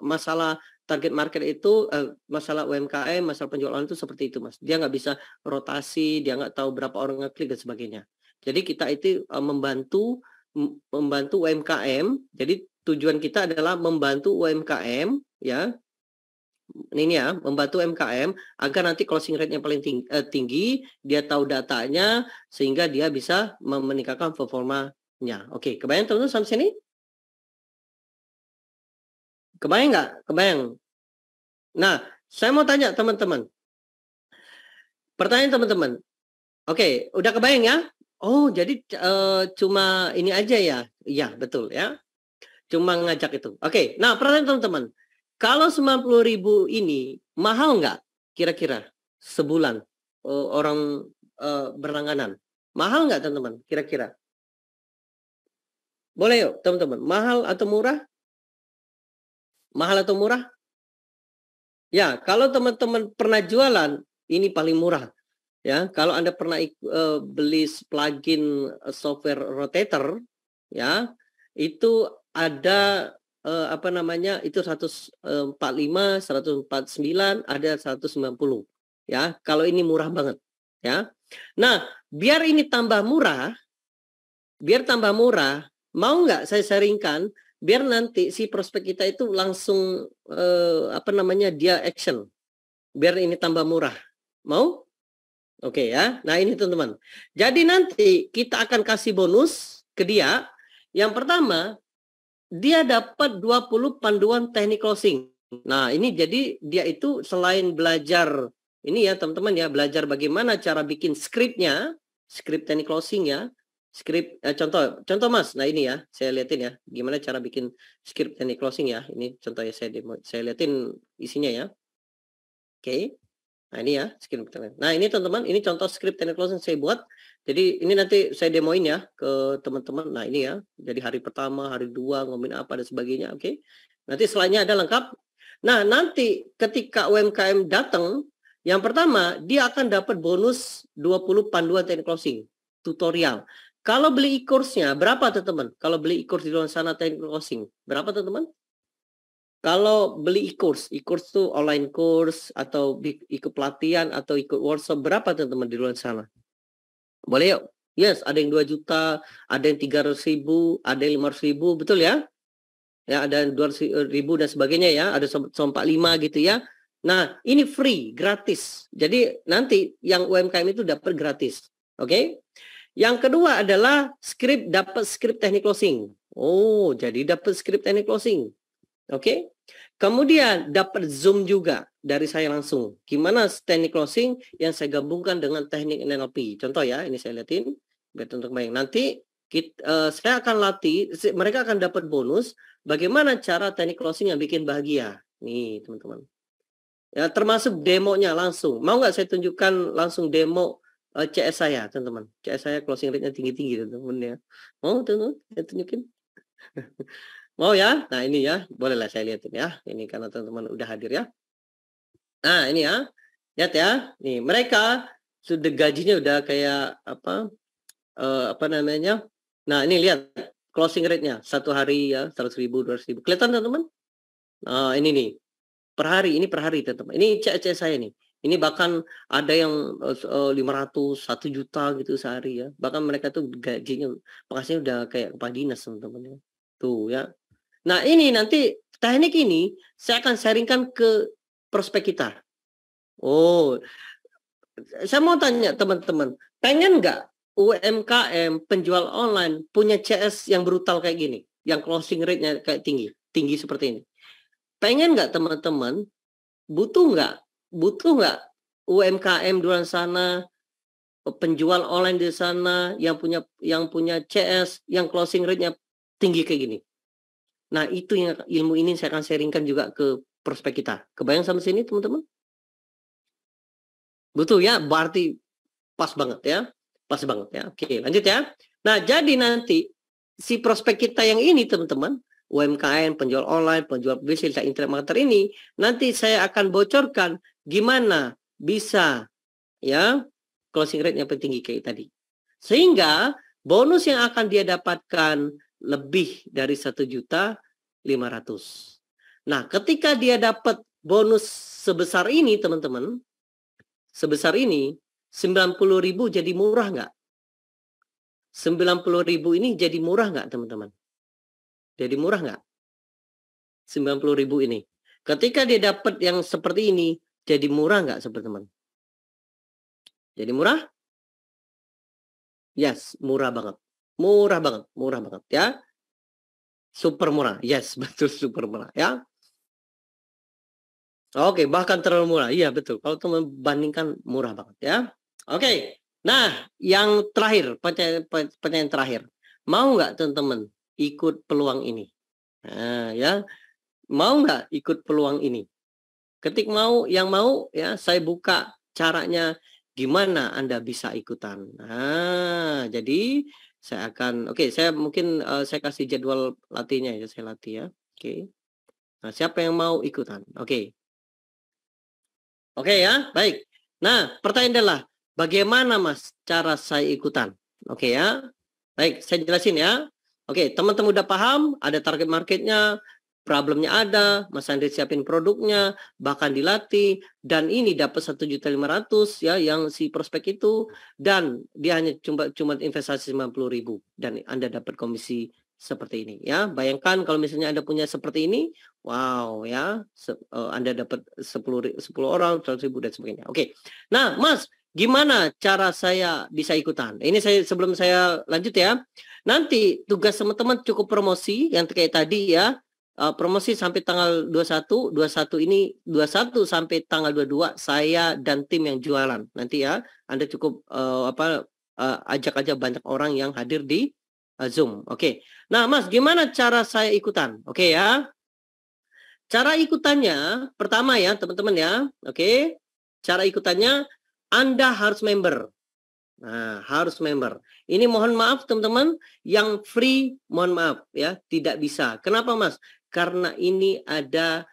masalah target market itu masalah UMKM, masalah penjualan itu seperti itu, Mas. Dia nggak bisa rotasi, dia nggak tahu berapa orang ngeklik dan sebagainya. Jadi kita itu membantu UMKM. Jadi tujuan kita adalah membantu UMKM ya. Ini ya, membantu UMKM agar nanti closing rate yang paling tinggi, dia tahu datanya sehingga dia bisa meningkatkan performanya. Oke, kebayang teman-teman sampai sini? Kebayang nggak? Kebayang. Nah, saya mau tanya teman-teman. Pertanyaan teman-teman. Oke, udah kebayang ya? Oh, jadi cuma ini aja ya? Iya, betul ya. Cuma ngajak itu. Oke, nah pertanyaan teman-teman. Kalau 90.000 ini mahal nggak kira-kira sebulan orang berlangganan? Mahal nggak teman-teman kira-kira? Boleh yuk teman-teman. Mahal atau murah? Mahal atau murah? Ya, kalau teman-teman pernah jualan, ini paling murah. Ya, kalau Anda pernah beli plugin software rotator, ya, itu ada apa namanya? Itu 145, 149, ada 190. Ya, kalau ini murah banget, ya. Nah, biar ini tambah murah, mau nggak saya sharingkan biar nanti si prospek kita itu langsung apa namanya? Dia action. Biar ini tambah murah. Mau? Oke ya. Nah, ini teman-teman. Jadi nanti kita akan kasih bonus ke dia. Yang pertama, dia dapat 20 panduan teknik closing. Nah, ini jadi dia itu selain belajar ini ya, teman-teman ya, belajar bagaimana cara bikin skripnya, skrip teknik closing ya. Skrip contoh Mas. Nah, ini ya, saya liatin ya gimana cara bikin skrip teknik closing ya. Ini contoh ya saya liatin isinya ya. Oke. Nah, ini ya skrip. Nah, ini teman-teman, ini contoh skrip teknik closing saya buat. Jadi ini nanti saya demoin ya ke teman-teman. Nah, ini ya. Jadi hari pertama, hari 2 ngomongin apa dan sebagainya, oke. Nanti slide-nya ada lengkap. Nah, nanti ketika UMKM datang, yang pertama dia akan dapat bonus 20 panduan teknik closing tutorial. Kalau beli e-course-nya berapa teman-teman? Kalau beli e-course di luar sana teknik closing, berapa teman-teman? Kalau beli e-course itu online course atau ikut pelatihan atau ikut workshop, berapa teman-teman di luar sana? Boleh yuk. Yes, ada yang 2 juta, ada yang 300.000, ada yang 500.000, betul ya? Ya, ada 200.000 dan sebagainya ya, ada 145 gitu ya. Nah, ini free, gratis. Jadi nanti yang UMKM itu dapat gratis. Oke? Yang kedua adalah dapat skrip teknik closing. Oh, jadi dapat skrip teknik closing. Oke? Kemudian dapat Zoom juga dari saya langsung. Gimana teknik closing yang saya gabungkan dengan teknik NLP. Contoh ya, ini saya lihatin biar untuk bayang. Nanti saya akan latih, mereka akan dapat bonus bagaimana cara teknik closing yang bikin bahagia. Nih, teman-teman. Ya, termasuk demonya langsung. Mau nggak saya tunjukkan langsung demo CS saya, teman-teman. CS saya closing rate-nya tinggi-tinggi, teman-teman ya. Mau teman-teman, saya tunjukin. Mau ya? Nah, ini ya, bolehlah saya lihatin ya. Ini karena teman-teman udah hadir ya. Nah, ini ya. Lihat ya. Nih, mereka sudah gajinya udah kayak apa namanya? Nah, ini lihat closing rate-nya satu hari ya, 100.000, 200.000. Kelihatan teman-teman? Nah, ini nih. Per hari, ini per hari teman-teman. Ini cek saya nih. Ini bahkan ada yang 500, 1 juta gitu sehari ya. Bahkan mereka tuh gajinya, penghasilannya udah kayak kepala dinas teman-teman ya. Tuh ya. Nah, ini nanti teknik ini saya akan sharingkan ke prospek kita. Oh, saya mau tanya teman-teman, pengen nggak UMKM penjual online punya CS yang brutal kayak gini, yang closing rate-nya kayak tinggi seperti ini? Pengen nggak teman-teman? Butuh nggak UMKM di luar sana, penjual online di sana yang punya CS, yang closing rate-nya tinggi kayak gini? Nah, itu yang ilmu ini saya akan sharingkan juga ke prospek kita. Kebayang sama sini, teman-teman? Betul ya? Berarti pas banget ya. Pas banget ya. Oke, lanjut ya. Nah, jadi nanti si prospek kita yang ini, teman-teman, UMKM, penjual online, penjual bisnis, internet marketer ini, nanti saya akan bocorkan gimana bisa ya closing rate-nya tinggi kayak tadi. Sehingga bonus yang akan dia dapatkan lebih dari 1.500.000. Nah, ketika dia dapat bonus sebesar ini, teman-teman, sebesar ini, 90.000 jadi murah nggak? 90.000 ini jadi murah nggak, teman-teman? Jadi murah nggak? 90.000 ini. Ketika dia dapat yang seperti ini, jadi murah nggak, teman-teman? Jadi murah? Yes, murah banget. Murah banget ya. Super murah. Yes, betul super murah ya. Oke, bahkan terlalu murah. Iya, betul. Kalau teman bandingkan murah banget ya. Oke. Nah, yang terakhir, pertanyaan terakhir. Mau nggak teman-teman ikut peluang ini? Nah, ya, mau nggak ikut peluang ini? Ketik mau, yang mau ya saya buka caranya gimana Anda bisa ikutan. Nah, jadi saya akan, saya mungkin saya kasih jadwal latihnya ya, saya latih ya. Oke. Nah, siapa yang mau ikutan? Oke. Oke ya, baik. Nah, pertanyaan adalah bagaimana Mas cara saya ikutan? Oke ya. Baik, saya jelasin ya. Oke, teman-teman udah paham, ada target marketnya, problemnya ada, Mas Andri siapin produknya, bahkan dilatih, dan ini dapat 1.500.000 ya yang si prospek itu, dan dia hanya cuma investasi 90.000 dan Anda dapat komisi seperti ini ya. Bayangkan kalau misalnya Anda punya seperti ini, wow ya, Anda dapat 10 orang, 100.000 dan sebagainya. Oke. Nah, Mas, gimana cara saya bisa ikutan? Ini sebelum saya lanjut ya. Nanti tugas teman-teman cukup promosi yang kayak tadi ya. Promosi sampai tanggal 21, 21 sampai tanggal 22 saya dan tim yang jualan. Nanti ya, Anda cukup ajak aja banyak orang yang hadir di Zoom. Oke. Nah, Mas, gimana cara saya ikutan? Oke ya. Cara ikutannya pertama ya, teman-teman ya. Oke. Cara ikutannya Anda harus member. Nah, harus member. Ini mohon maaf teman-teman, yang free mohon maaf ya, tidak bisa. Kenapa Mas? Karena ini ada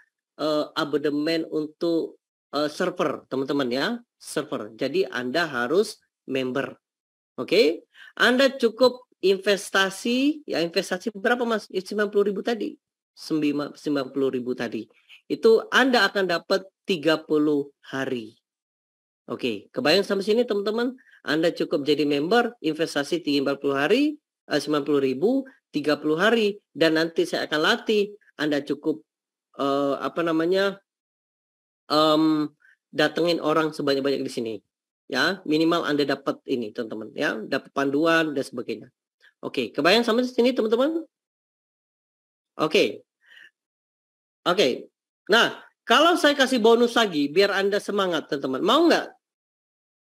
abodemen untuk server, teman-teman ya, server. Jadi Anda harus member. Oke? Anda cukup investasi, ya investasi berapa Mas? 90.000 tadi. 90.000 tadi. Itu Anda akan dapat 30 hari. Oke, kebayang sampai sini teman-teman? Anda cukup jadi member, investasi 40 hari, 90.000, 30 hari, dan nanti saya akan latih. Anda cukup datengin orang sebanyak-banyak di sini. Ya, minimal Anda dapat ini, teman-teman. Ya, dapat panduan dan sebagainya. Oke, kebayang sampai sini teman-teman? Oke. Oke. Nah, kalau saya kasih bonus lagi, biar Anda semangat, teman-teman. Mau nggak?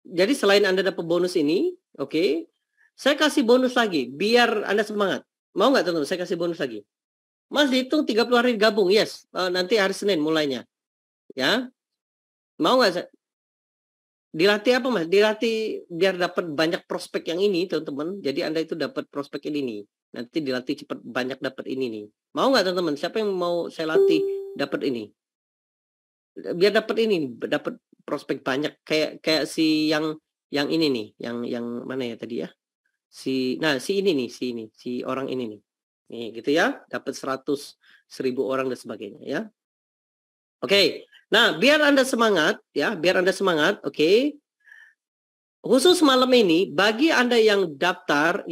Jadi selain Anda dapat bonus ini, oke, saya kasih bonus lagi, biar Anda semangat. Mau nggak, teman-teman? Saya kasih bonus lagi. Mas, dihitung 30 hari gabung, yes. Nanti hari Senin mulainya. Ya. Mau nggak? Dilatih apa, Mas? Dilatih biar dapat banyak prospek yang ini, teman-teman. Jadi Anda itu dapat prospek ini nih. Nanti dilatih cepat banyak dapat ini nih. Mau nggak, teman-teman? Siapa yang mau saya latih dapat ini? Biar dapat ini, dapat prospek banyak kayak si yang ini nih, yang mana ya tadi ya? Si orang ini nih. Nih gitu ya, dapat 100.000 orang dan sebagainya ya. Oke. Nah, biar Anda semangat ya, oke. Khusus malam ini bagi Anda yang daftar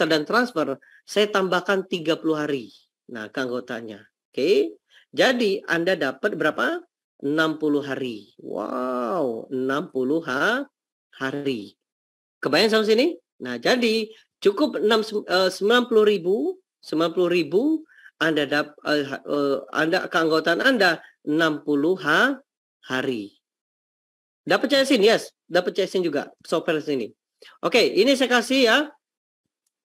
dan transfer, saya tambahkan 30 hari. Nah, keanggotanya. Oke. Jadi Anda dapat berapa? 60 hari. Wow, 60 hari. Kebayang sampai sini? Nah, jadi cukup 90.000 Anda keanggotaan Anda 60 hari. Dapat CSIN, yes. Dapat CSIN juga software sini. Oke, ini saya kasih ya.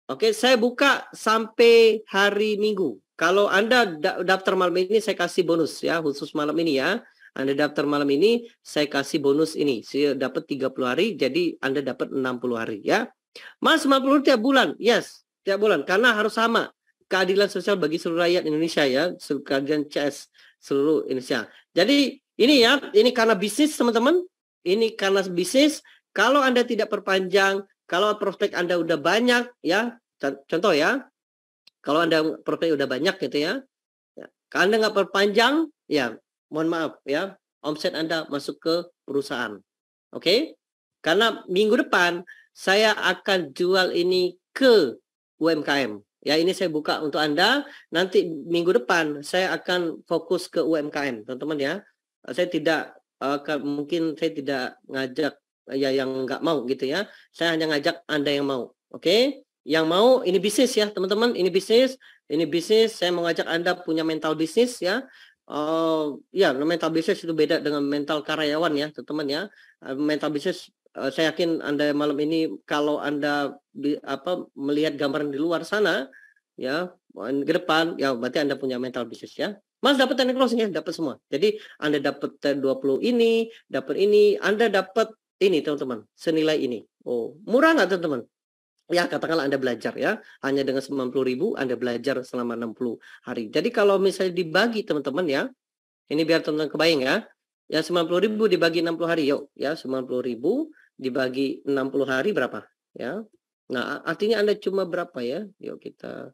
Oke, saya buka sampai hari Minggu. Kalau Anda daftar malam ini, saya kasih bonus ya, khusus malam ini ya. Anda daftar malam ini, saya kasih bonus ini. Saya dapat 30 hari, jadi Anda dapat 60 hari ya. Mas, 90 tiap bulan? Yes, tiap bulan. Karena harus sama. Keadilan sosial bagi seluruh rakyat Indonesia ya. Keadilan CS seluruh Indonesia. Jadi ini ya, ini karena bisnis teman-teman. Ini karena bisnis. Kalau Anda tidak perpanjang, kalau prospek Anda udah banyak ya. Contoh ya. Kalau Anda prospek udah banyak gitu ya. Kalau Anda nggak perpanjang, ya mohon maaf ya. Omset Anda masuk ke perusahaan. Oke? Karena minggu depan saya akan jual ini ke UMKM. Ya, ini saya buka untuk Anda. Nanti minggu depan saya akan fokus ke UMKM, teman-teman ya. Saya tidak mungkin saya tidak ngajak ya yang nggak mau gitu ya. Saya hanya ngajak Anda yang mau. Oke? Yang mau ini bisnis ya, teman-teman. Ini bisnis. Saya mau ngajak Anda punya mental bisnis ya. Ya, mental bisnis itu beda dengan mental karyawan ya, teman-teman ya. Mental bisnis saya yakin Anda malam ini kalau Anda melihat gambaran di luar sana ya ke depan ya berarti Anda punya mental bisnis ya. Mas dapat teknik closing ya, dapat semua. Jadi Anda dapat 20 ini, dapat ini, Anda dapat ini teman-teman, senilai ini. Oh, murah nggak teman-teman? Ya katakanlah Anda belajar ya, hanya dengan 90.000 Anda belajar selama 60 hari. Jadi kalau misalnya dibagi teman-teman ya, ini biar teman-teman kebayang ya. Ya 90.000 dibagi 60 hari yuk ya, 90.000 dibagi 60 hari berapa ya. Nah, artinya Anda cuma berapa ya? Yuk kita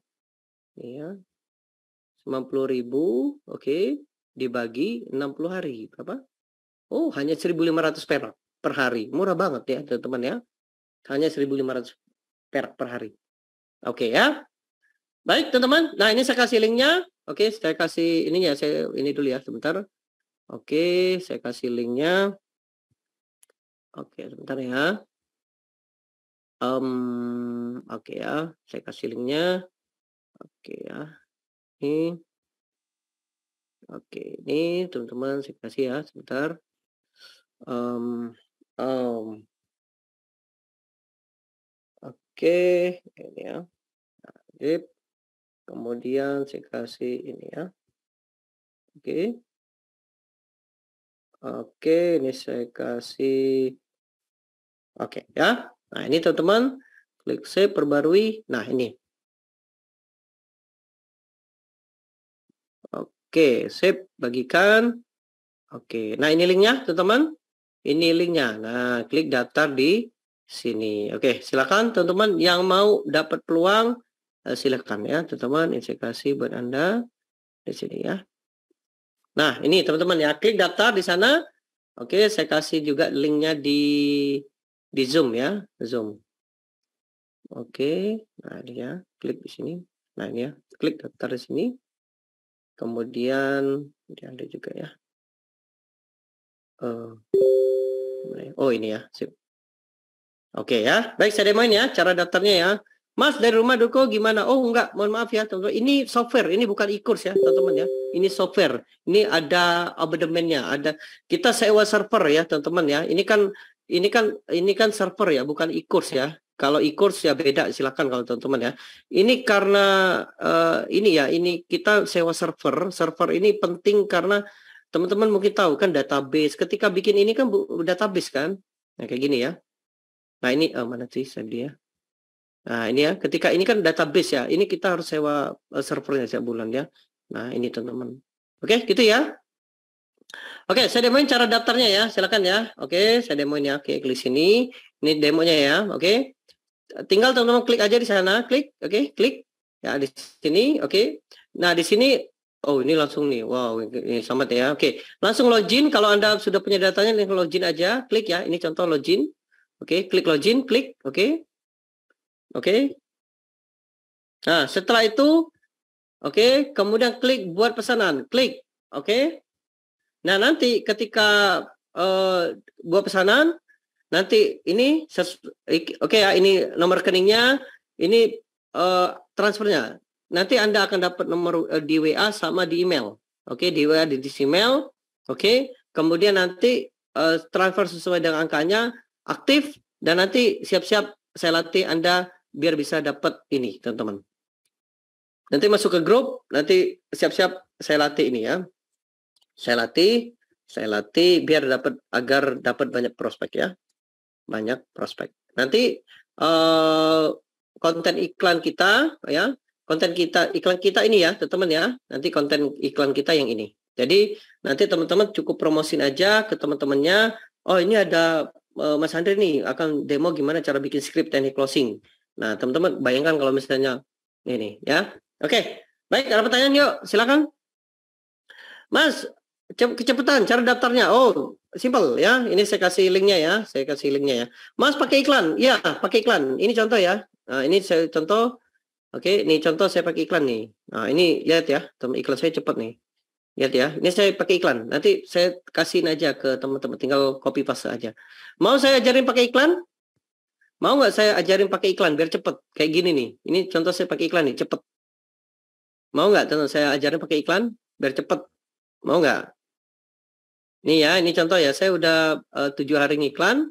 ya. 90.000 oke, dibagi 60 hari berapa? Oh, hanya 1.500 perak per hari. Murah banget ya, teman-teman ya. Hanya 1.500 perak per hari. Oke ya. Baik, teman-teman. Nah, ini saya kasih linknya. Oke, saya kasih ininya. Saya ini dulu ya, sebentar. Oke, saya kasih linknya. Oke, sebentar ya. Oke ya, saya kasih linknya. Oke ya. Ini. Oke, ini teman-teman saya kasih ya, sebentar. Oke, ini ya. Oke. Kemudian saya kasih ini ya. Oke. Oke, ini saya kasih. Oke ya. Nah, ini teman-teman. Klik save, perbarui. Nah, ini. Oke, save, bagikan. Oke, nah ini linknya teman-teman. Ini linknya. Nah, klik daftar di sini. Oke, silakan teman-teman yang mau dapat peluang silakan ya teman-teman. Ini saya kasih buat Anda di sini ya. Nah, ini teman-teman ya, klik daftar di sana. Oke, saya kasih juga linknya di Zoom ya, Zoom. Oke, nah ini ya, klik di sini. Nah ini ya, klik daftar di sini. Kemudian ada juga ya. Oh ini ya, sip. Oke ya, baik saya demoin ya cara daftarnya ya. Mas dari rumah Duko gimana? Oh enggak, mohon maaf ya teman-teman. Ini software, ini bukan e-course ya teman-teman ya. Ini software. Ini ada abonemennya, ada kita sewa server ya teman-teman ya. Ini kan server ya, bukan e-course ya. Kalau e-course ya beda, silakan kalau teman-teman ya. Ini karena ini kita sewa server. Server ini penting karena teman-teman mungkin tahu kan database. Ketika bikin ini kan database kan. Nah kayak gini ya. Nah ini mana sih dia? Nah ini ya, ketika ini kan database ya, ini kita harus sewa servernya setiap bulan ya. Nah ini teman-teman. Oke, gitu ya. Oke, saya demoin cara daftarnya ya, silakan ya. Oke, saya demoin ya. Oke, klik sini. Ini demonya ya. Oke, tinggal teman-teman klik aja di sana, klik. Oke, klik ya di sini. Oke. Nah di sini, oh ini langsung nih. Wow, ini selamat ya. Oke, langsung login. Kalau Anda sudah punya datanya, langsung login aja. Klik ya. Ini contoh login. Oke, klik login, klik. Oke. Oke. Nah, setelah itu, oke, kemudian klik buat pesanan. Klik. Oke. Nah, nanti ketika buat pesanan, nanti ini, oke ya, ini nomor rekeningnya, ini transfernya. Nanti Anda akan dapat nomor di WA sama di email. Oke, di WA, di email. Oke, kemudian nanti transfer sesuai dengan angkanya, aktif, dan nanti siap-siap saya latih Anda biar bisa dapat ini, teman-teman. Nanti masuk ke grup, nanti siap-siap saya latih ini ya. Saya latih biar agar dapat banyak prospek ya. Banyak prospek. Nanti konten iklan kita ya, iklan kita ini ya, teman-teman ya. Nanti konten iklan kita yang ini. Jadi nanti teman-teman cukup promosin aja ke teman-temannya. Oh, ini ada Mas Andre nih akan demo gimana cara bikin skrip teknik closing. Nah, teman-teman bayangkan kalau misalnya ini ya. Oke. Baik, ada pertanyaan yuk, silakan. Mas, kecepatan cara daftarnya. Oh, simple ya. Ini saya kasih linknya ya. Saya kasih linknya ya. Mas pakai iklan? Ya, pakai iklan. Ini contoh ya. Nah, ini saya contoh. Oke, ini contoh saya pakai iklan nih. Nah, ini lihat ya, teman iklan saya cepat nih. Lihat ya, ini saya pakai iklan. Nanti saya kasihin aja ke teman-teman, tinggal copy paste aja. Mau saya ajarin pakai iklan? Mau nggak saya ajarin pakai iklan biar cepet? Kayak gini nih. Ini contoh saya pakai iklan nih, cepet. Mau nggak teman saya ajarin pakai iklan biar cepet? Mau nggak? Nih ya, ini contoh ya. Saya udah 7 hari ngiklan.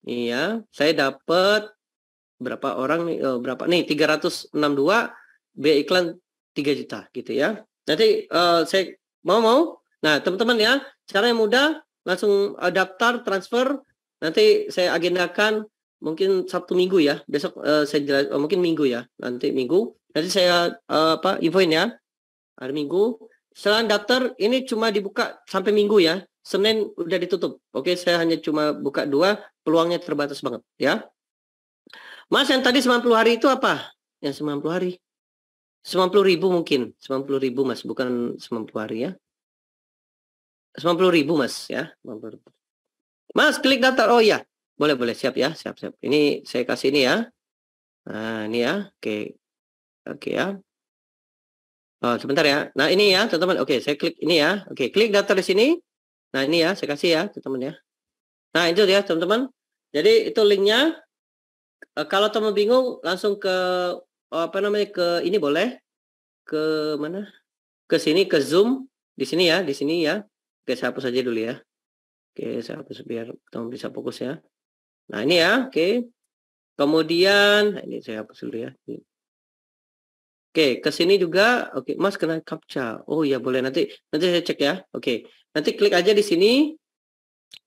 Iya, saya dapat berapa orang nih? Berapa nih? 362, biaya iklan 3 juta gitu ya. Nanti saya mau. Nah, teman-teman ya, cara yang mudah langsung daftar transfer. Nanti saya agendakan mungkin Sabtu Minggu ya. Besok saya jelas mungkin Minggu ya. Nanti Minggu. Nanti saya infoin ya. Hari Minggu. Setelah daftar ini cuma dibuka sampai Minggu ya. Senin udah ditutup. Oke, saya hanya cuma buka 2, peluangnya terbatas banget ya. Mas, yang tadi 90 hari itu apa? Yang 90 hari. 90.000 mungkin. 90.000 Mas, bukan 90 hari ya. 90.000 Mas ya. 90.000. Mas, klik daftar. Oh iya. Boleh, siap ya. Siap. Ini saya kasih ini ya. Nah, ini ya. Oke ya. Oh, sebentar ya. Nah, ini ya, teman-teman. Oke, saya klik ini ya. Oke, klik daftar di sini. Nah, ini ya, saya kasih ya, teman-teman ya. Nah, itu ya, teman-teman. Jadi, itu linknya. Kalau teman bingung, langsung ke ke ini boleh. Ke mana? Ke sini, ke Zoom. Di sini ya. Oke, saya hapus aja dulu ya. Oke, saya hapus biar teman bisa fokus ya. Nah, ini ya. Oke. Kemudian, ini saya hapus dulu ya. Oke, ke sini juga. Oke, Mas kena captcha. Oh iya, boleh, nanti saya cek ya. Oke. Nanti klik aja di sini.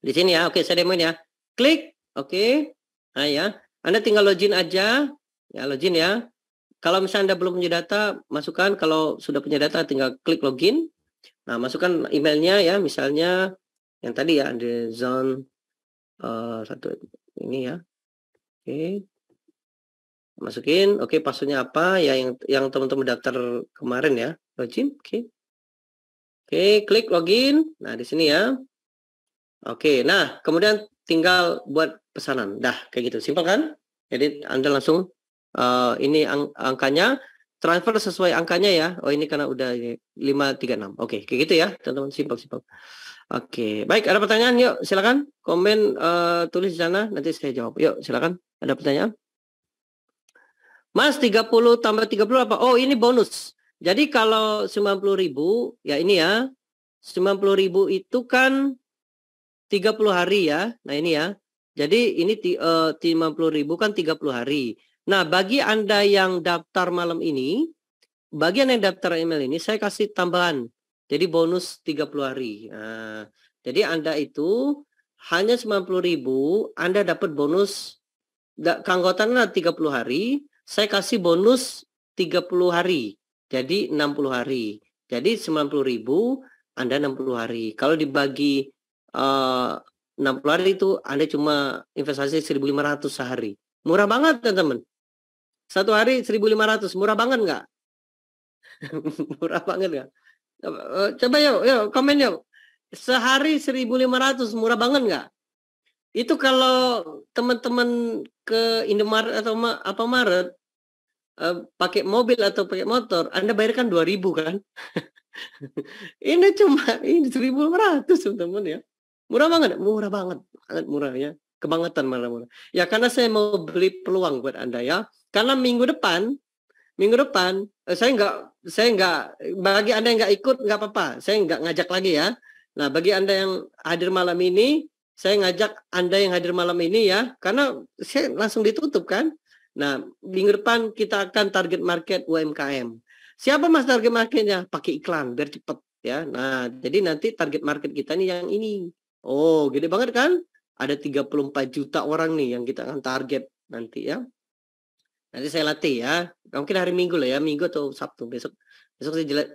Di sini ya. Oke, saya demoin ya. Klik. Oke. Nah ya. Anda tinggal login aja. Ya, login ya. Kalau misalnya Anda belum punya data, masukkan. Kalau sudah punya data, tinggal klik login. Nah, masukkan emailnya ya. Misalnya yang tadi ya, ada zone satu ini ya. Oke. Masukin. Oke, passwordnya apa ya, yang teman-teman daftar kemarin ya. Login. Oke, klik login. Nah, di sini ya. Oke, nah kemudian tinggal buat pesanan. Dah, kayak gitu. Simpel kan? Jadi Anda langsung ini angkanya, transfer sesuai angkanya ya. Oh, ini karena udah 536. Oke, kayak gitu ya, teman-teman. Simpel. Oke, baik. Ada pertanyaan? Yuk, silakan. Komen, tulis di sana. Nanti saya jawab. Yuk, silakan. Ada pertanyaan? Mas, 30 tambah 30 apa? Oh, ini bonus. Jadi kalau 90.000, ya ini ya. 90.000 itu kan 30 hari ya. Nah, ini ya. Jadi ini 50.000 kan 30 hari. Nah, bagi Anda yang daftar malam ini, bagian yang daftar email ini saya kasih tambahan. Jadi bonus 30 hari. Nah, jadi Anda itu hanya 90.000, Anda dapat bonus keanggotaan 30 hari. Saya kasih bonus 30 hari. Jadi 60 hari. Jadi 90.000, Anda 60 hari. Kalau dibagi 60 hari itu Anda cuma investasi 1.500 sehari. Murah banget, teman-teman. Satu hari 1.500. Murah banget nggak? Murah banget nggak? Coba yuk, komen yuk. Sehari 1.500, murah banget nggak? Itu kalau teman-teman ke Indomaret atau apa Maret, pakai mobil atau pakai motor, Anda bayarkan 2.000 kan? Ini cuma 1.500, teman-teman ya. Murah banget, sangat murah ya. Kebangetan malah murah. Ya, karena saya mau beli peluang buat Anda ya. Karena minggu depan saya nggak bagi Anda yang nggak ikut nggak apa-apa. Saya nggak ngajak lagi ya. Nah, bagi Anda yang hadir malam ini, saya ngajak Anda yang hadir malam ini ya, karena saya langsung ditutup kan. Nah, minggu depan kita akan target market UMKM. Siapa Mas target marketnya? Pakai iklan biar cepet ya. Nah, jadi nanti target market kita nih yang ini. Oh, gede banget kan? Ada 34 juta orang nih yang kita akan target nanti ya. Nanti saya latih ya. Mungkin hari Minggu lah ya, Minggu atau Sabtu besok. Besok saya jelas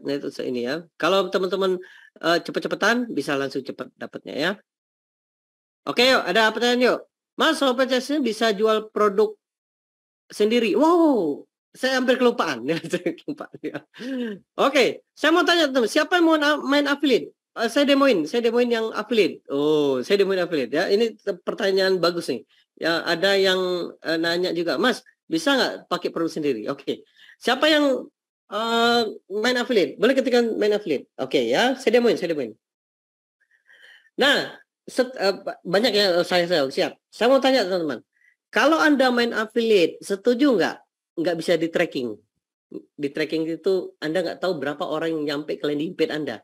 ini ya. Kalau teman-teman cepet-cepetan bisa langsung cepat dapatnya ya. Oke, yuk, ada pertanyaan yuk. Mas, Sobat CS bisa jual produk sendiri. Wow, saya hampir kelupaan. Oke, saya mau tanya teman, siapa yang mau main affiliate? Saya demoin yang affiliate. Oh, saya demoin affiliate ya. Ini pertanyaan bagus nih. Ya, ada yang nanya juga, Mas, bisa nggak pakai produk sendiri? Oke, siapa yang main affiliate? Boleh ketika main affiliate. Oke ya, saya demoin. Nah, banyak ya saya siap. Saya mau tanya teman-teman, kalau Anda main affiliate, setuju nggak bisa di tracking? Di tracking itu Anda nggak tahu berapa orang yang nyampe ke landing page Anda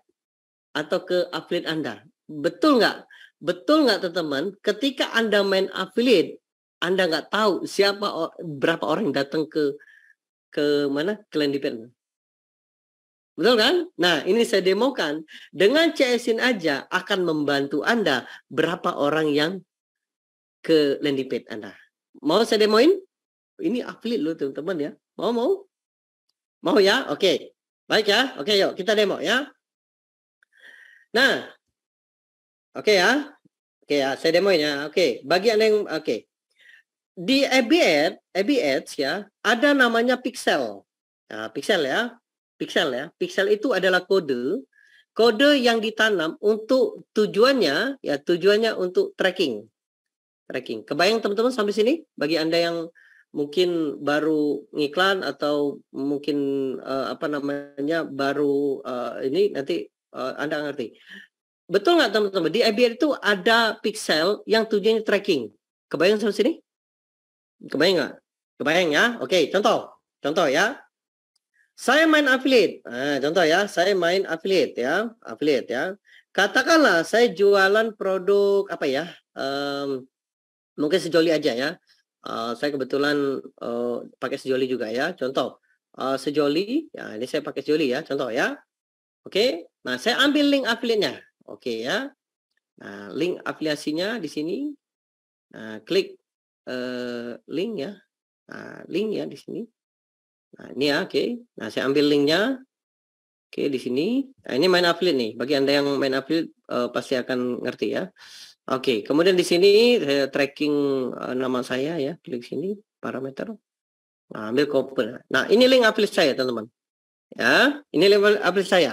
atau ke affiliate Anda. Betul nggak? Betul nggak teman-teman? Ketika Anda main affiliate, Anda nggak tahu berapa orang yang datang ke mana? Ke landing page. Betul kan? Nah, ini saya demokan. Dengan CS-in aja akan membantu Anda berapa orang yang ke landing page Anda. Mau saya demoin? Ini affiliate loh teman-teman ya. Mau? Mau ya? Oke. Baik ya. Oke, yuk kita demo ya. Nah, oke ya. Oke ya, saya demoin ya. Oke, bagi Anda yang di AB Ads ya, ada namanya pixel. Nah, pixel ya. Pixel itu adalah kode yang ditanam untuk tujuannya untuk tracking. Kebayang teman-teman sampai sini? Bagi Anda yang mungkin baru ngiklan atau mungkin baru ini nanti Anda ngerti. Betul nggak teman-teman? Di IBR itu ada pixel yang tujuannya tracking. Kebayang sampai sini? Kebayang nggak? Kebayang ya? Oke, contoh ya. Saya main affiliate. Nah, contoh ya, saya main affiliate ya. Katakanlah saya jualan produk apa ya? Mungkin sejoli aja ya. Saya kebetulan pakai sejoli juga ya. Contoh, sejoli. Ya, ini saya pakai sejoli ya. Contoh ya. Oke. Nah, saya ambil link affiliate-nya. Oke ya. Nah, link afiliasinya di sini. Nah, klik link ya. Nah, link ya di sini. Nah, ini ya, oke. Nah, saya ambil linknya. Oke, di sini. Nah, ini main affiliate nih. Bagi Anda yang main affiliate pasti akan ngerti ya. Oke, kemudian di sini saya tracking nama saya ya. Klik sini, parameter. Nah, ambil copy. Nah, ini link affiliate saya, teman-teman. Ya, ini link affiliate saya.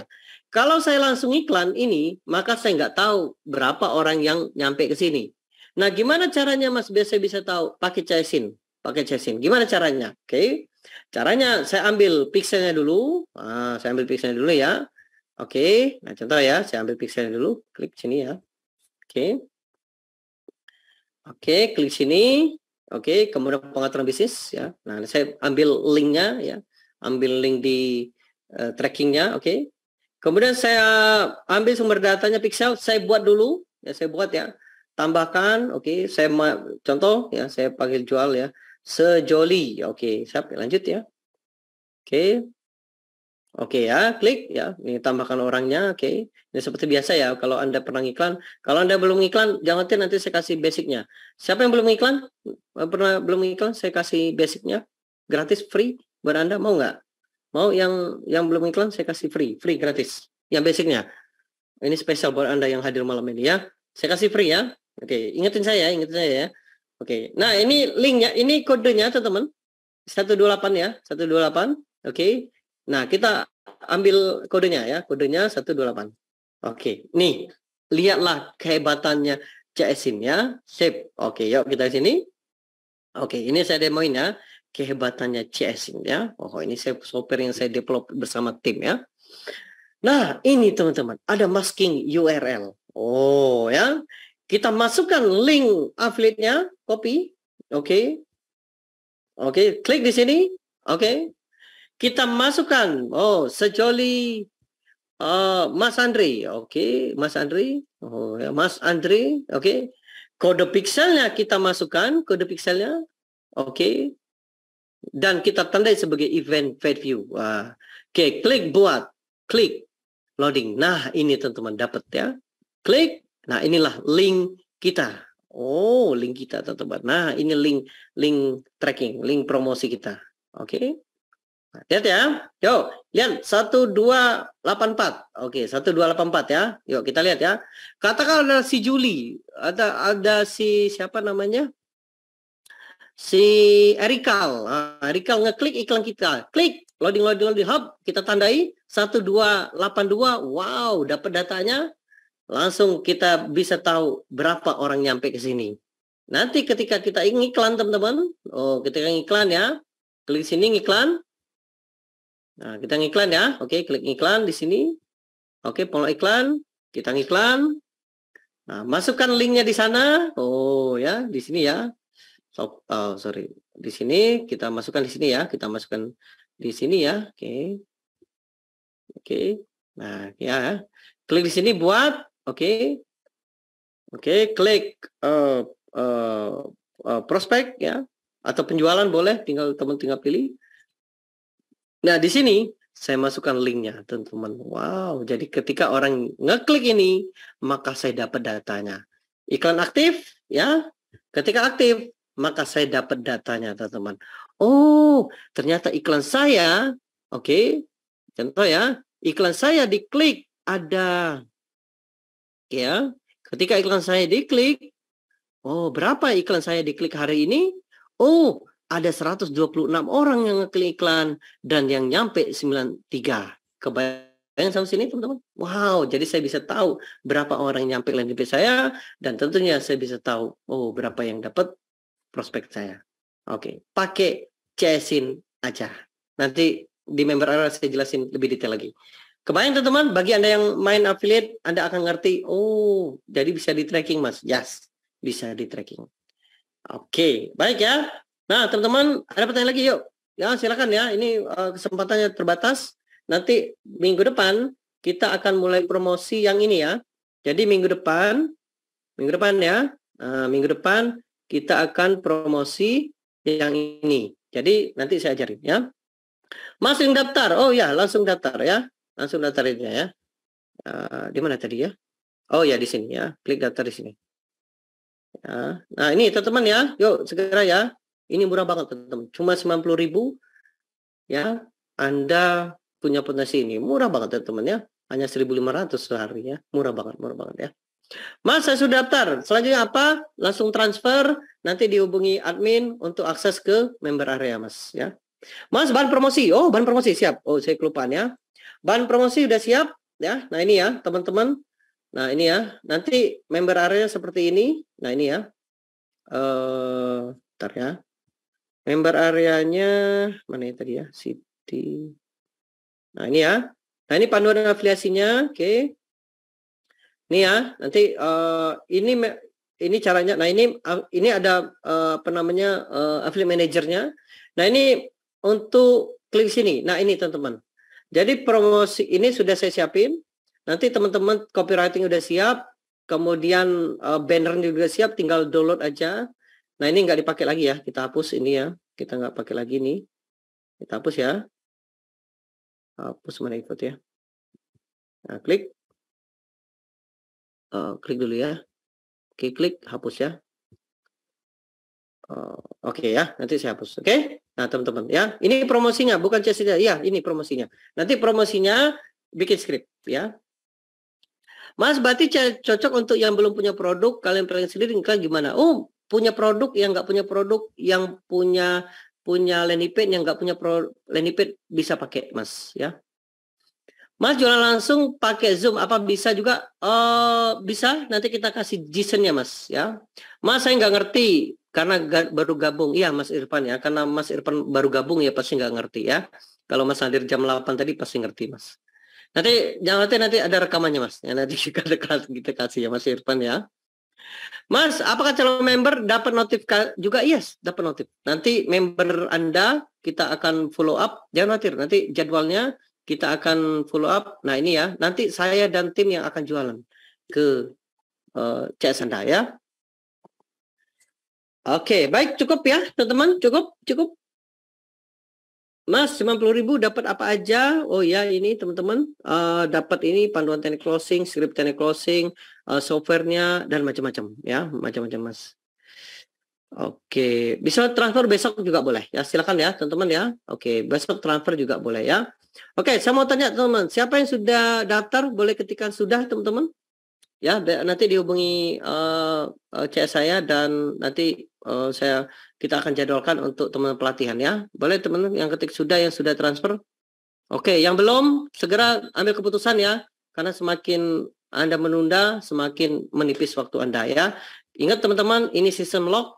Kalau saya langsung iklan ini, maka saya nggak tahu berapa orang yang nyampe ke sini. Nah, gimana caranya Mas biasa bisa tahu? Pakai CSIN. Gimana caranya? Oke. Caranya saya ambil pixelnya dulu. Nah, saya ambil pixelnya dulu ya. Oke. Nah, contoh ya, saya ambil pixelnya dulu. Klik sini ya. Oke. Oke, klik sini. Oke, kemudian pengaturan bisnis ya. Nah, saya ambil linknya ya. Ambil link di trackingnya. Oke. Kemudian saya ambil sumber datanya pixel. Saya buat dulu. Ya, saya buat ya. Tambahkan. Oke, saya contoh ya. Saya panggil jual ya. Sejoli. Oke, siap. Lanjut ya. Oke. Oke ya, klik ya. Ini tambahkan orangnya. Oke. Ini seperti biasa ya. Kalau Anda pernah iklan, kalau Anda belum iklan, jangan nanti saya kasih basicnya. Siapa yang belum iklan? Belum iklan? Saya kasih basicnya. Gratis, free buat Anda. Mau nggak? Mau yang belum iklan? Saya kasih free gratis. Yang basicnya. Ini spesial buat Anda yang hadir malam ini ya. Saya kasih free ya. Oke, ingetin saya ya. Oke. Nah, ini linknya, ini kodenya teman-teman. 128 ya, 128. Oke. Nah, kita ambil kodenya ya. Kodenya 128. Oke. Nih, lihatlah kehebatannya CSIN ya. Sip. Oke, yuk kita sini. Oke, ini saya demoin ya. Kehebatannya CSIN ya. Oh, ini software yang saya develop bersama tim ya. Nah, ini teman-teman, ada masking URL. Oh, ya. Kita masukkan link affiliate-nya, copy. Oke. Oke, klik di sini. Oke. Kita masukkan, sejoli Mas Andri. Oke, Mas Andri. Oh, ya, Mas Andri. Oke. Kode pixelnya kita masukkan, Oke. Dan kita tandai sebagai event preview. Oke, klik loading. Nah, ini teman-teman dapat ya. Klik. Nah, inilah link kita. Oh, link kita teman-teman. Nah, ini link tracking, link promosi kita. Oke. Lihat ya. Yuk, lihat 1284. Oke, 1284 ya. Yuk kita lihat ya. Katakan ada si Juli, ada si siapa namanya? Si Erikal. Erikal ngeklik iklan kita. Klik loading hub, kita tandai 1282. Wow, dapat datanya. Langsung kita bisa tahu berapa orang nyampe ke sini. Nanti ketika kita iklan teman-teman, ketika iklan ya. Klik sini ngiklan. Nah, kita ngiklan ya. Oke, klik iklan di sini. Oke, pola iklan. Kita ngiklan. Nah, masukkan linknya di sana. Oh, ya, di sini ya. Sorry. Di sini, kita masukkan di sini ya. Kita masukkan di sini ya. Oke. Oke. Nah, ya. Klik di sini buat. Oke. Oke, klik prospek ya, atau penjualan boleh, tinggal pilih. Nah, di sini saya masukkan linknya, teman-teman. Wow, jadi ketika orang ngeklik ini, maka saya dapat datanya. Iklan aktif, ya. Ketika aktif, maka saya dapat datanya, teman-teman. Oh, ternyata iklan saya, oke, contoh ya, iklan saya diklik ada, ya. Ketika iklan saya diklik, oh, berapa iklan saya diklik hari ini? Oh, ada 126 orang yang ngeklik iklan dan yang nyampe 93. Kebayang sampai sini, teman-teman? Wow, jadi saya bisa tahu berapa orang yang nyampe landing page saya dan tentunya saya bisa tahu berapa yang dapat prospek saya. Oke, pakai CSIN aja. Nanti di member area saya jelasin lebih detail lagi. Kebayang, teman-teman, bagi Anda yang main affiliate, Anda akan ngerti, oh, jadi bisa di tracking, Mas. Yes, bisa di tracking. Oke, baik ya. Nah, teman-teman, ada pertanyaan lagi, yuk. Ya, silakan ya. Ini kesempatannya terbatas. Nanti minggu depan kita akan mulai promosi yang ini ya. Jadi minggu depan ya. Minggu depan kita akan promosi yang ini. Jadi nanti saya ajarin ya. Mas yang daftar. Oh ya, langsung daftar ya. Langsung daftar aja ya. Di mana tadi ya? Oh ya, di sini ya. Klik daftar di sini. Ya. Nah, ini teman-teman ya. Yuk, segera ya. Ini murah banget, teman-teman. Cuma 90.000 ya. Anda punya potensi ini. Murah banget, teman-teman ya. Hanya 1.500 sehari ya. Murah banget ya. Mas, saya sudah daftar. Selanjutnya apa? Langsung transfer. Nanti dihubungi admin untuk akses ke member area, Mas ya. Mas, bahan promosi. Oh, bahan promosi siap. Oh, saya kelupaan ya. Bahan promosi udah siap ya. Nah, ini ya, teman-teman. Nah, ini ya. Nanti member area seperti ini. Nah, ini ya. Bentar ya. Member areanya mana ya tadi ya? City. Nah, ini ya. Nah, ini panduan afiliasinya. Oke. Ini ya. Nanti ini caranya. Nah, ini ada apa namanya? Affiliate manajernya. Nah, ini untuk klik sini. Nah, ini teman-teman. Jadi promosi ini sudah saya siapin. Nanti teman-teman copywriting udah siap. Kemudian bannernya juga siap. Tinggal download aja. Nah, ini nggak dipakai lagi ya. Kita hapus ini ya. Kita nggak pakai lagi nih. Kita hapus ya. Hapus mana ikut ya. Nah, klik. Klik dulu ya. Oke, klik. Hapus ya. Oke ya. Nanti saya hapus. Oke. Nah, teman-teman ya. Ini promosinya. Bukan CSIN. Ya, ini promosinya. Nanti promosinya bikin script ya. Mas, berarti cocok untuk yang belum punya produk. Kalian pengen sendiri kan gimana? Oh, punya produk yang nggak punya produk, yang punya landing page, yang nggak punya landing page bisa pakai, Mas ya. Mas, jualan langsung pakai Zoom apa bisa juga? Bisa. Nanti kita kasih JSON-nya, Mas ya. Mas, saya nggak ngerti karena baru gabung. Iya, Mas Irfan ya. Karena Mas Irfan baru gabung ya pasti nggak ngerti ya. Kalau Mas hadir jam 8 tadi pasti ngerti, Mas. Nanti ada rekamannya, Mas. Ya, nanti kita kasih ya Mas Irfan ya. Mas, apakah calon member dapat notif juga? Yes, dapat notif. Nanti member Anda kita akan follow up. Jangan khawatir, nanti jadwalnya kita akan follow up. Nah, ini ya. Nanti saya dan tim yang akan jualan ke CS Anda ya. Oke, baik, cukup ya, teman-teman. Cukup. Mas, 90.000 dapat apa aja? Oh ya, ini teman-teman dapat ini panduan teknik closing, script teknik closing, softwarenya dan macam-macam ya, macam-macam, Mas. Oke, bisa transfer besok juga boleh ya, silakan ya teman-teman ya. Oke, besok transfer juga boleh ya. Oke, saya mau tanya teman-teman, siapa yang sudah daftar boleh ketikkan sudah teman-teman. Ya, nanti dihubungi CS saya dan nanti kita akan jadwalkan untuk teman pelatihan ya. Boleh teman-teman yang ketik sudah, yang sudah transfer. Oke, yang belum segera ambil keputusan ya. Karena semakin Anda menunda, semakin menipis waktu Anda ya. Ingat teman-teman, ini sistem log.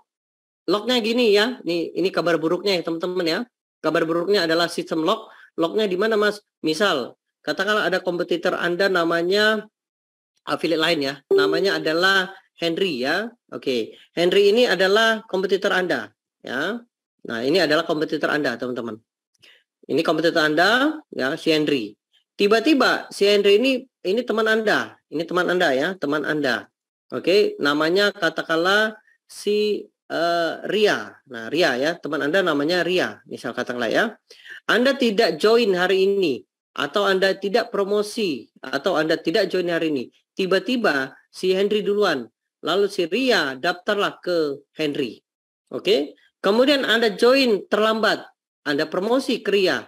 Lognya gini ya. Ini kabar buruknya ya teman-teman ya. Kabar buruknya adalah sistem log. Lognya di mana, Mas? Misal, katakanlah ada kompetitor Anda namanya affiliate lain ya. Namanya adalah Henry ya. Oke. Henry ini adalah kompetitor Anda ya. Nah, ini adalah kompetitor Anda, teman-teman. Ini kompetitor Anda ya, si Henry. Tiba-tiba si Henry ini teman Anda. Ini teman Anda ya, teman Anda. Oke, namanya katakanlah si Ria. Nah, Ria ya, teman Anda namanya Ria. Misal katakanlah ya. Anda tidak join hari ini, atau Anda tidak promosi, atau Anda tidak join hari ini. Tiba-tiba si Henry duluan. Lalu si Ria daftarlah ke Henry. Oke. Kemudian Anda join terlambat. Anda promosi ke Ria.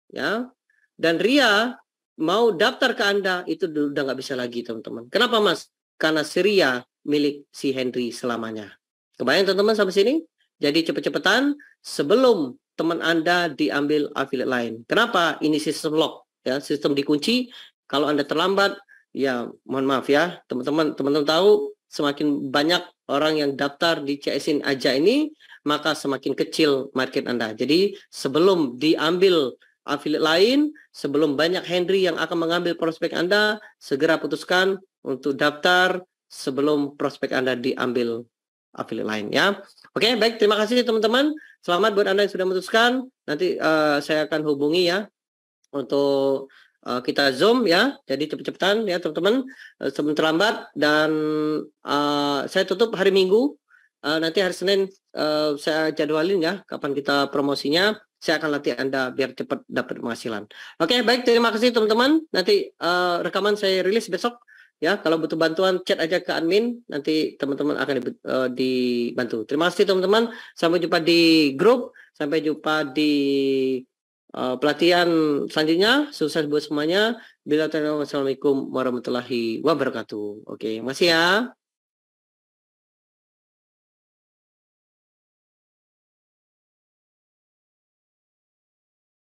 Ya. Dan Ria mau daftar ke Anda, itu udah nggak bisa lagi, teman-teman. Kenapa, Mas? Karena si Ria milik si Henry selamanya. Kebayang, teman-teman, sampai sini? Jadi cepet-cepetan sebelum teman Anda diambil affiliate lain. Kenapa? Ini sistem lock, ya, sistem dikunci. Kalau Anda terlambat, ya mohon maaf ya, teman-teman tahu semakin banyak orang yang daftar di CSIN aja ini, maka semakin kecil market Anda. Jadi sebelum diambil affiliate lain, sebelum banyak Henry yang akan mengambil prospek Anda, segera putuskan untuk daftar sebelum prospek Anda diambil affiliate lain ya. Oke, baik, terima kasih teman-teman. Selamat buat Anda yang sudah memutuskan. Nanti saya akan hubungi ya untuk kita Zoom ya. Jadi cepet-cepetan ya teman-teman, sebelum terlambat. Dan saya tutup hari Minggu. Nanti hari Senin saya jadwalin ya kapan kita promosinya. Saya akan latih Anda biar cepat dapat penghasilan. Oke, baik, terima kasih teman-teman. Nanti rekaman saya rilis besok. Ya, kalau butuh bantuan chat aja ke admin, nanti teman-teman akan dibantu. Terima kasih teman-teman. Sampai jumpa di grup, sampai jumpa di pelatihan selanjutnya. Sukses buat semuanya. Assalamualaikum warahmatullahi wabarakatuh. Oke, makasih ya.